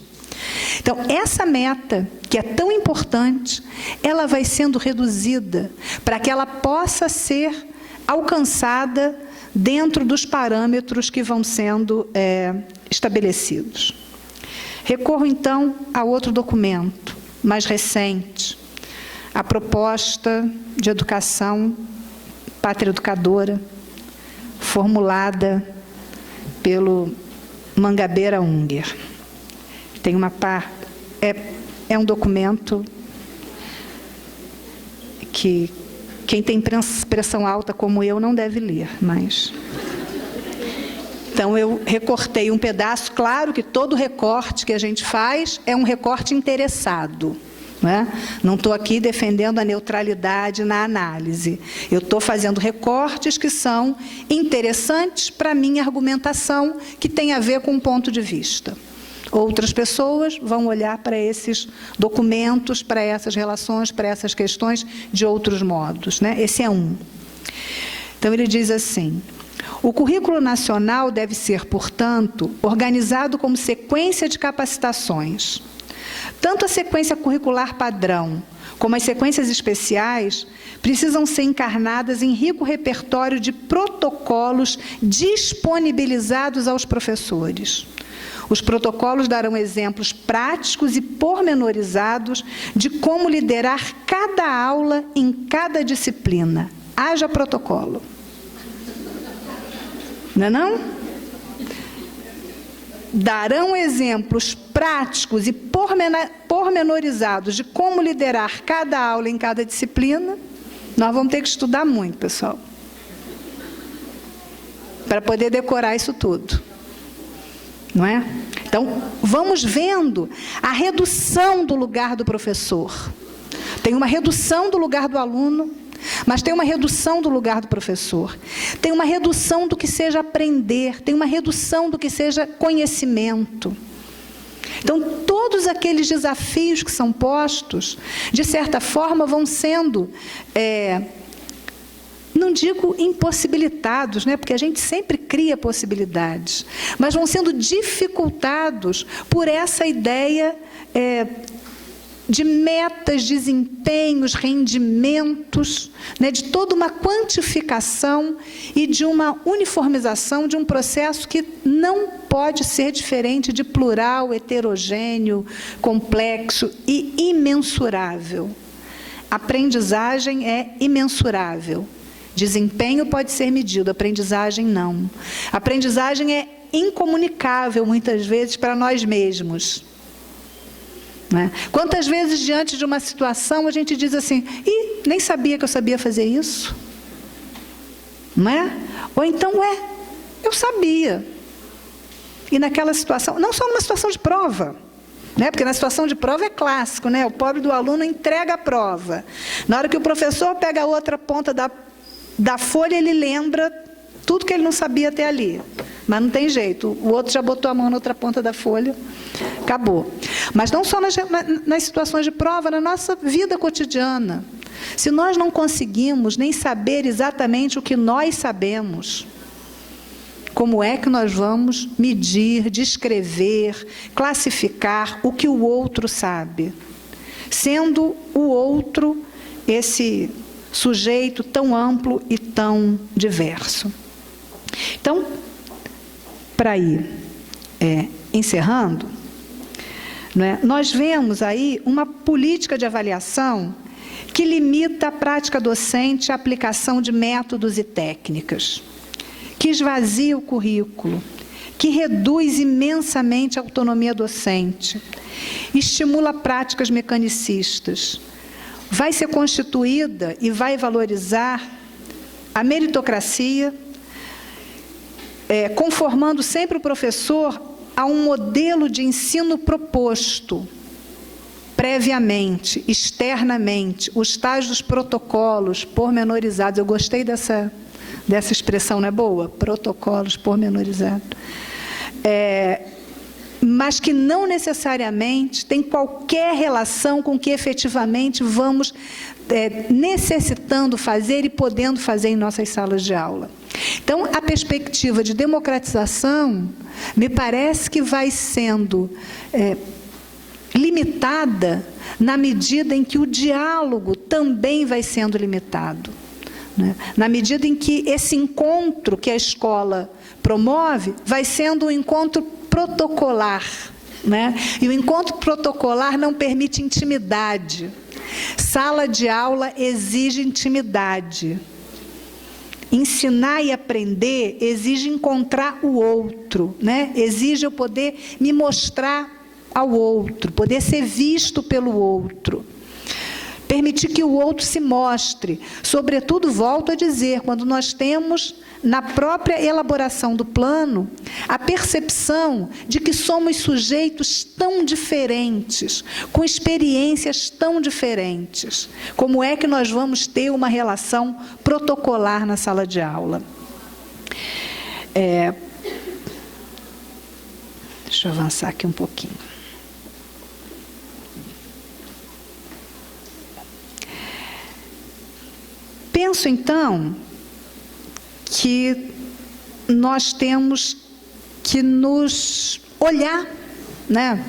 S7: Então, essa meta, que é tão importante, ela vai sendo reduzida para que ela possa ser alcançada dentro dos parâmetros que vão sendo estabelecidos. Recorro, então, a outro documento, mais recente, a proposta de educação pátria educadora, formulada pelo Mangabeira Unger. Tem uma é um documento que quem tem pressão alta como eu não deve ler, mas... Então, eu recortei um pedaço. Claro que todo recorte que a gente faz é um recorte interessado. Não estou aqui defendendo a neutralidade na análise. Eu estou fazendo recortes que são interessantes para a minha argumentação, que tem a ver com um ponto de vista. Outras pessoas vão olhar para esses documentos, para essas relações, para essas questões de outros modos. Esse é um. Então, ele diz assim: o currículo nacional deve ser, portanto, organizado como sequência de capacitações. Tanto a sequência curricular padrão como as sequências especiais precisam ser encarnadas em rico repertório de protocolos disponibilizados aos professores. Os protocolos darão exemplos práticos e pormenorizados de como liderar cada aula em cada disciplina. Haja protocolo. Não é não? Darão exemplos práticos e pormenorizados de como liderar cada aula em cada disciplina. Nós vamos ter que estudar muito, pessoal, para poder decorar isso tudo. Não é? Então, vamos vendo a redução do lugar do professor. Tem uma redução do lugar do aluno, mas tem uma redução do lugar do professor. Tem uma redução do que seja aprender, tem uma redução do que seja conhecimento. Então, todos aqueles desafios que são postos, de certa forma, vão sendo, não digo impossibilitados, porque a gente sempre cria possibilidades, mas vão sendo dificultados por essa ideia de metas, desempenhos, rendimentos, de toda uma quantificação e de uma uniformização de um processo que não pode ser diferente de plural, heterogêneo, complexo e imensurável. Aprendizagem é imensurável. Desempenho pode ser medido, aprendizagem não. Aprendizagem é incomunicável, muitas vezes, para nós mesmos. Quantas vezes, diante de uma situação, a gente diz assim: ih, nem sabia que eu sabia fazer isso. Não é? Ou então, eu sabia. E naquela situação, não só numa situação de prova, porque na situação de prova é clássico, o pobre do aluno entrega a prova. Na hora que o professor pega a outra ponta da folha, ele lembra tudo que ele não sabia até ali. Mas não tem jeito, o outro já botou a mão na outra ponta da folha, acabou. Mas não só nas situações de prova, na nossa vida cotidiana. Se nós não conseguimos nem saber exatamente o que nós sabemos, como é que nós vamos medir, descrever, classificar o que o outro sabe? Sendo o outro esse sujeito tão amplo e tão diverso. Então, para ir encerrando, nós vemos aí uma política de avaliação que limita a prática docente à aplicação de métodos e técnicas, que esvazia o currículo, que reduz imensamente a autonomia docente, estimula práticas mecanicistas, vai ser constituída e vai valorizar a meritocracia, conformando sempre o professor a um modelo de ensino proposto, previamente, externamente, os tais dos protocolos pormenorizados. Eu gostei dessa expressão, não é boa? Protocolos pormenorizados. Mas que não necessariamente tem qualquer relação com o que efetivamente vamos necessitando fazer e podendo fazer em nossas salas de aula. Então, a perspectiva de democratização me parece que vai sendo limitada na medida em que o diálogo também vai sendo limitado, né? Na medida em que esse encontro que a escola promove vai sendo um encontro protocolar, né? E o encontro protocolar não permite intimidade. Sala de aula exige intimidade. Ensinar e aprender exige encontrar o outro, né? Exige eu poder me mostrar ao outro, poder ser visto pelo outro. Permitir que o outro se mostre. Sobretudo, volto a dizer, quando nós temos, na própria elaboração do plano, a percepção de que somos sujeitos tão diferentes, com experiências tão diferentes. Como é que nós vamos ter uma relação protocolar na sala de aula? Deixa eu avançar aqui um pouquinho. Penso, então, que nós temos que nos olhar, né?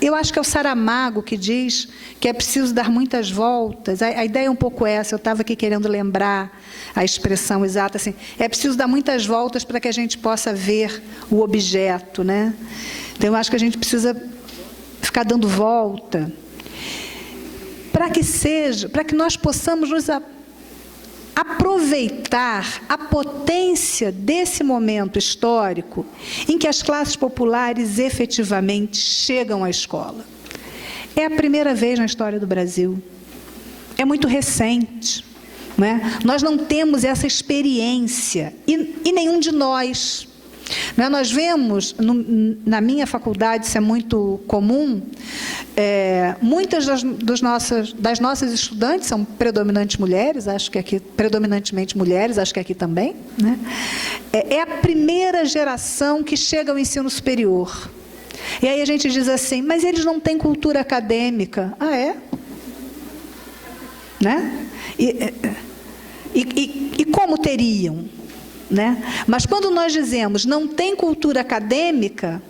S7: Eu acho que é o Saramago que diz que é preciso dar muitas voltas. A ideia é um pouco essa, eu estava aqui querendo lembrar a expressão exata, assim, é preciso dar muitas voltas para que a gente possa ver o objeto, né? Então, eu acho que a gente precisa ficar dando volta para que nós possamos nos aproveitar a potência desse momento histórico em que as classes populares efetivamente chegam à escola. É a primeira vez na história do Brasil. É muito recente, né? Nós não temos essa experiência, e nenhum de nós. Né? Nós vemos, na minha faculdade, isso é muito comum, muitas das nossas estudantes são predominantes mulheres, acho que aqui, predominantemente mulheres, acho que aqui também, né? É a primeira geração que chega ao ensino superior. E aí a gente diz assim, mas eles não têm cultura acadêmica. Ah, é? Né? E como teriam? Né? Mas quando nós dizemos não tem cultura acadêmica,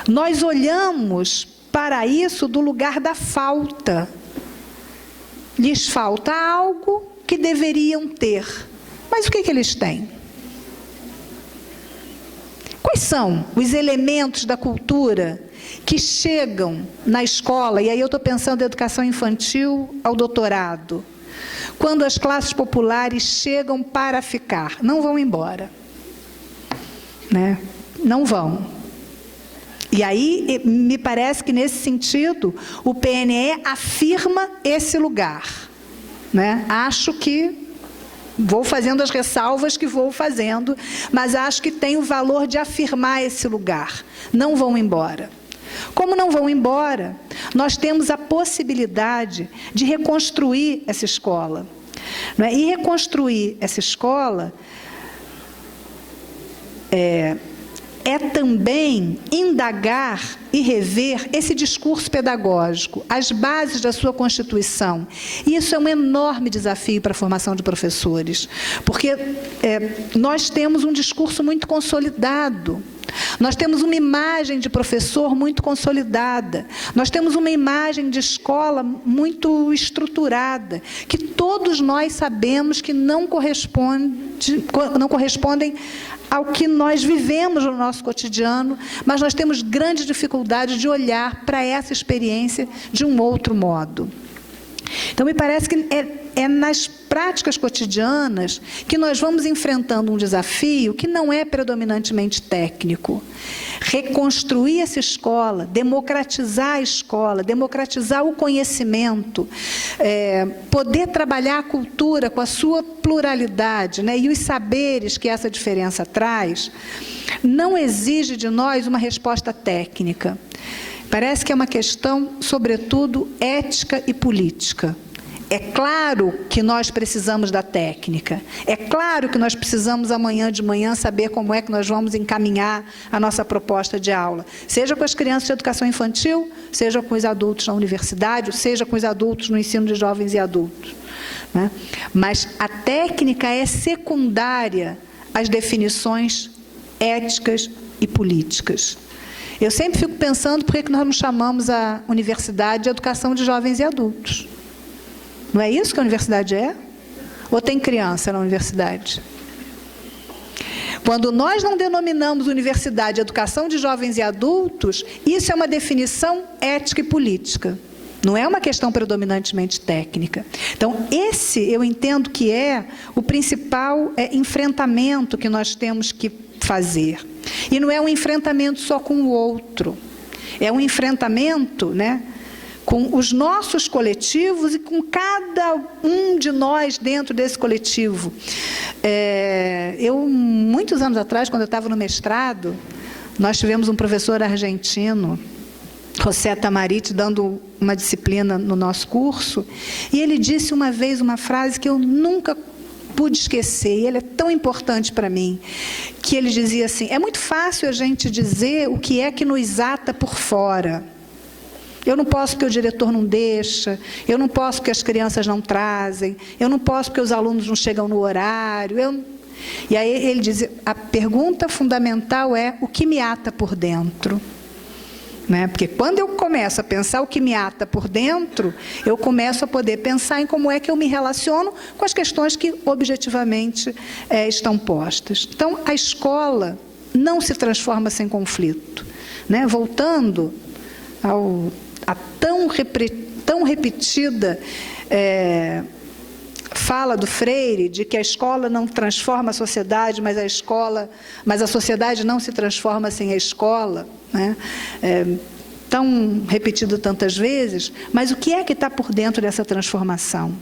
S7: nós olhamos para isso do lugar da falta. Lhes falta algo que deveriam ter. Mas o que eles têm? Quais são os elementos da cultura que chegam na escola? E aí eu estou pensando da educação infantil ao doutorado. Quando as classes populares chegam para ficar, não vão embora, né? Não vão. E aí, me parece que nesse sentido, o PNE afirma esse lugar, né? Acho que vou fazendo as ressalvas que vou fazendo, mas acho que tem o valor de afirmar esse lugar. Não vão embora. Como não vão embora, nós temos a possibilidade de reconstruir essa escola. Não é? E reconstruir essa escola é também indagar e rever esse discurso pedagógico, as bases da sua Constituição. E isso é um enorme desafio para a formação de professores, porque nós temos um discurso muito consolidado. Nós temos uma imagem de professor muito consolidada. Nós temos uma imagem de escola muito estruturada, que todos nós sabemos que não correspondem ao que nós vivemos no nosso cotidiano, mas nós temos grande dificuldade de olhar para essa experiência de um outro modo. Então, me parece que é nas práticas cotidianas que nós vamos enfrentando um desafio que não é predominantemente técnico. Reconstruir essa escola, democratizar a escola, democratizar o conhecimento, poder trabalhar a cultura com a sua pluralidade, né, e os saberes que essa diferença traz, não exige de nós uma resposta técnica. Parece que é uma questão, sobretudo, ética e política. É claro que nós precisamos da técnica. É claro que nós precisamos, amanhã de manhã, saber como é que nós vamos encaminhar a nossa proposta de aula. Seja com as crianças de educação infantil, seja com os adultos na universidade, seja com os adultos no ensino de jovens e adultos, né? Mas a técnica é secundária às definições éticas e políticas. Eu sempre fico pensando por que nós não chamamos a universidade de educação de jovens e adultos. Não é isso que a universidade é? Ou tem criança na universidade? Quando nós não denominamos universidade educação de jovens e adultos, isso é uma definição ética e política. Não é uma questão predominantemente técnica. Então, esse eu entendo que é o principal enfrentamento que nós temos que fazer. E não é um enfrentamento só com o outro. É um enfrentamento, né, com os nossos coletivos e com cada um de nós dentro desse coletivo. Muitos anos atrás, quando eu estava no mestrado, nós tivemos um professor argentino, José Tamarite, dando uma disciplina no nosso curso, e ele disse uma vez uma frase que eu nunca pude esquecer, e ele é tão importante para mim, que ele dizia assim: é muito fácil a gente dizer o que é que nos ata por fora. Eu não posso porque o diretor não deixa, eu não posso porque as crianças não trazem, eu não posso porque os alunos não chegam no horário. E aí ele diz, a pergunta fundamental é o que me ata por dentro. Né? Porque quando eu começo a pensar o que me ata por dentro, eu começo a poder pensar em como é que eu me relaciono com as questões que objetivamente estão postas. Então, a escola não se transforma sem conflito. Né? Voltando a tão repetida fala do Freire de que a escola não transforma a sociedade, mas a sociedade não se transforma sem a escola, né? Tão repetido tantas vezes, mas o que é que está por dentro dessa transformação?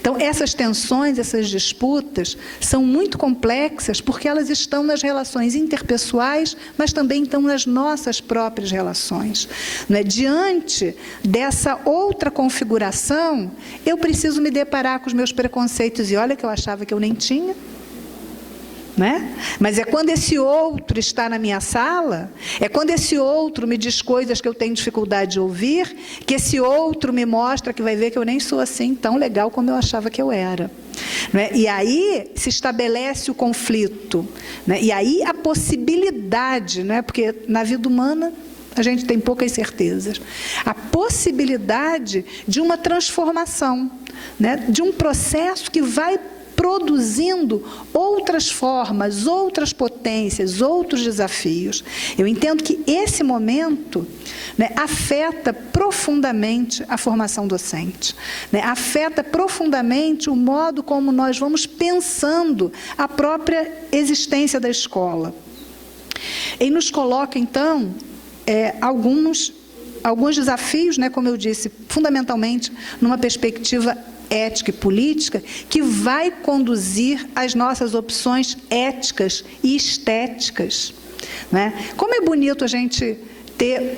S7: Então, essas tensões, essas disputas, são muito complexas porque elas estão nas relações interpessoais, mas também estão nas nossas próprias relações. Né? Diante dessa outra configuração, eu preciso me deparar com os meus preconceitos, e olha que eu achava que eu nem tinha. Né? Mas é quando esse outro está na minha sala, é quando esse outro me diz coisas que eu tenho dificuldade de ouvir, que esse outro me mostra que vai ver que eu nem sou assim tão legal como eu achava que eu era. Né? E aí se estabelece o conflito. Né? E aí a possibilidade, né? Porque na vida humana a gente tem poucas certezas, a possibilidade de uma transformação, né? De um processo que vai produzindo outras formas, outras potências, outros desafios. Eu entendo que esse momento, né, afeta profundamente a formação docente, né, afeta profundamente o modo como nós vamos pensando a própria existência da escola. E nos coloca, então, alguns desafios, né, como eu disse, fundamentalmente numa perspectiva ética e política, que vai conduzir as nossas opções éticas e estéticas. Né? Como é bonito a gente ter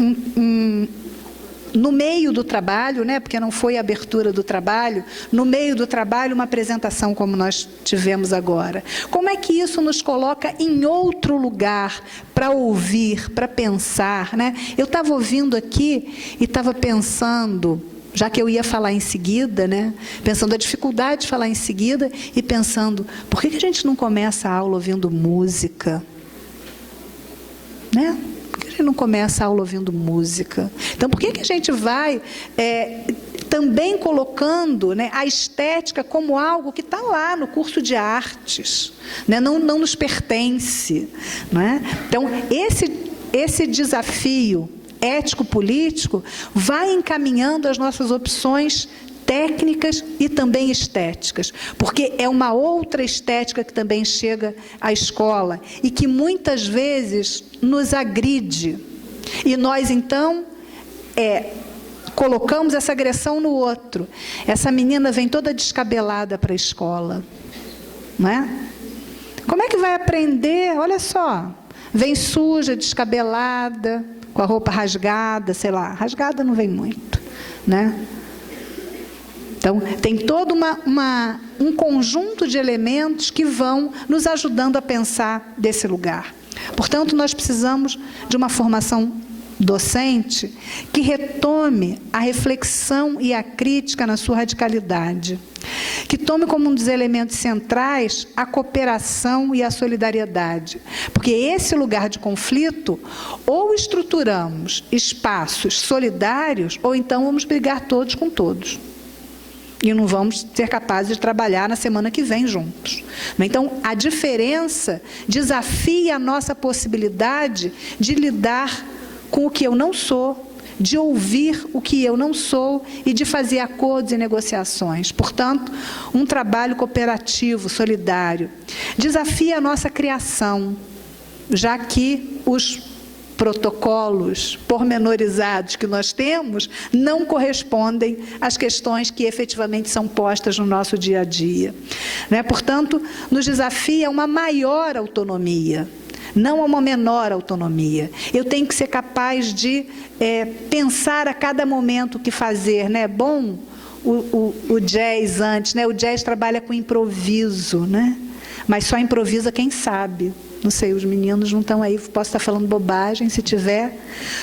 S7: no meio do trabalho, né, porque não foi a abertura do trabalho, no meio do trabalho uma apresentação como nós tivemos agora. Como é que isso nos coloca em outro lugar para ouvir, para pensar? Né? Eu estava ouvindo aqui e estava pensando, já que eu ia falar em seguida, né? Pensando a dificuldade de falar em seguida e pensando, por que a gente não começa a aula ouvindo música? Né? Por que a gente não começa a aula ouvindo música? Então, por que a gente vai também colocando, né, a estética como algo que está lá no curso de artes, né? Não nos pertence. Né? Então, esse desafio ético-político vai encaminhando as nossas opções técnicas e também estéticas, porque é uma outra estética que também chega à escola e que muitas vezes nos agride. E nós, então, colocamos essa agressão no outro. Essa menina vem toda descabelada para a escola. Não é? Como é que vai aprender? Olha só, vem suja, descabelada, Com a roupa rasgada, sei lá, rasgada não vem muito, né? Então, tem todo um conjunto de elementos que vão nos ajudando a pensar desse lugar. Portanto, nós precisamos de uma formação docente que retome a reflexão e a crítica na sua radicalidade, que tome como um dos elementos centrais a cooperação e a solidariedade, porque esse lugar de conflito, ou estruturamos espaços solidários, ou então vamos brigar todos com todos. E não vamos ser capazes de trabalhar na semana que vem juntos. Então, a diferença desafia a nossa possibilidade de lidar com o que eu não sou, de ouvir o que eu não sou e de fazer acordos e negociações. Portanto, um trabalho cooperativo, solidário. Desafia a nossa criação, já que os protocolos pormenorizados que nós temos não correspondem às questões que efetivamente são postas no nosso dia a dia. Portanto, nos desafia uma maior autonomia, não a uma menor autonomia. Eu tenho que ser capaz de pensar a cada momento o que fazer. Bom, o jazz antes, o jazz trabalha com improviso, mas só improvisa quem sabe. Não sei, os meninos não estão aí, posso estar falando bobagem, se tiver.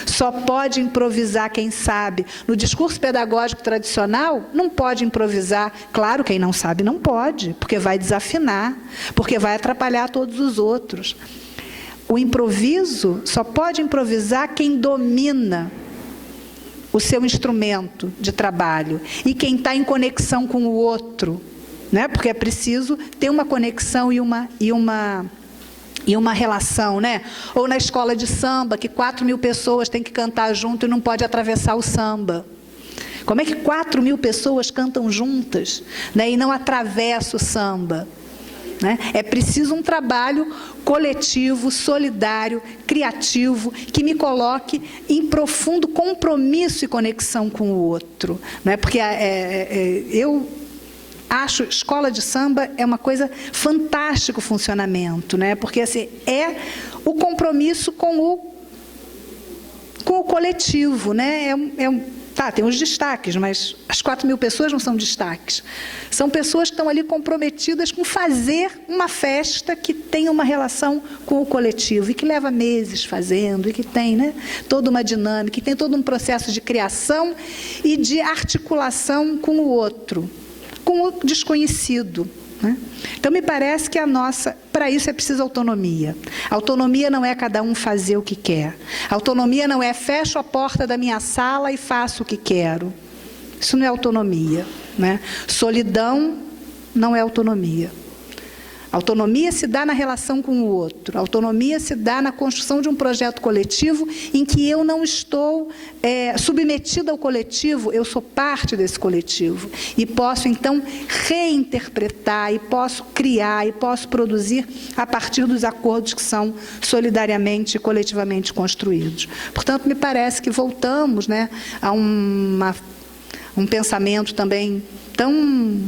S7: Só pode improvisar quem sabe. No discurso pedagógico tradicional, não pode improvisar. Claro, quem não sabe não pode, porque vai desafinar, porque vai atrapalhar todos os outros. O improviso só pode improvisar quem domina o seu instrumento de trabalho e quem está em conexão com o outro, porque é preciso ter uma conexão e uma relação, Ou na escola de samba, que 4.000 pessoas têm que cantar junto e não pode atravessar o samba. Como é que 4.000 pessoas cantam juntas, e não atravessa o samba? É preciso um trabalho coletivo, solidário, criativo, que me coloque em profundo compromisso e conexão com o outro. Porque eu acho escola de samba é uma coisa fantástica o funcionamento, porque assim, é o compromisso com o coletivo, tem os destaques, mas as 4.000 pessoas não são destaques. São pessoas que estão ali comprometidas com fazer uma festa que tem uma relação com o coletivo e que leva meses fazendo e que tem toda uma dinâmica, que tem todo um processo de criação e de articulação com o outro, com o desconhecido. Então, me parece que para isso é preciso autonomia. Autonomia não é cada um fazer o que quer. Autonomia não é fecho a porta da minha sala e faço o que quero. Isso não é autonomia. Solidão não é autonomia. Autonomia se dá na relação com o outro. Autonomia se dá na construção de um projeto coletivo em que eu não estou submetida ao coletivo, eu sou parte desse coletivo. E posso, então, reinterpretar, e posso criar, e posso produzir a partir dos acordos que são solidariamente e coletivamente construídos. Portanto, me parece que voltamos a um pensamento também tão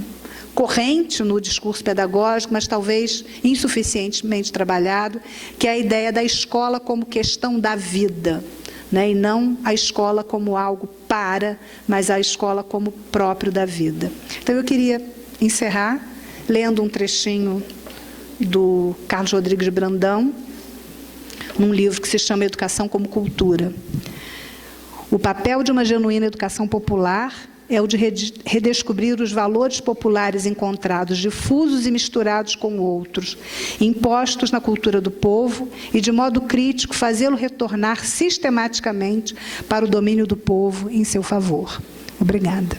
S7: corrente no discurso pedagógico, mas talvez insuficientemente trabalhado, que é a ideia da escola como questão da vida, e não a escola como algo mas a escola como próprio da vida. Então, eu queria encerrar lendo um trechinho do Carlos Rodrigues Brandão, num livro que se chama Educação como Cultura. O papel de uma genuína educação popular é o de redescobrir os valores populares encontrados, difusos e misturados com outros, impostos na cultura do povo, e, de modo crítico, fazê-lo retornar sistematicamente para o domínio do povo em seu favor. Obrigada.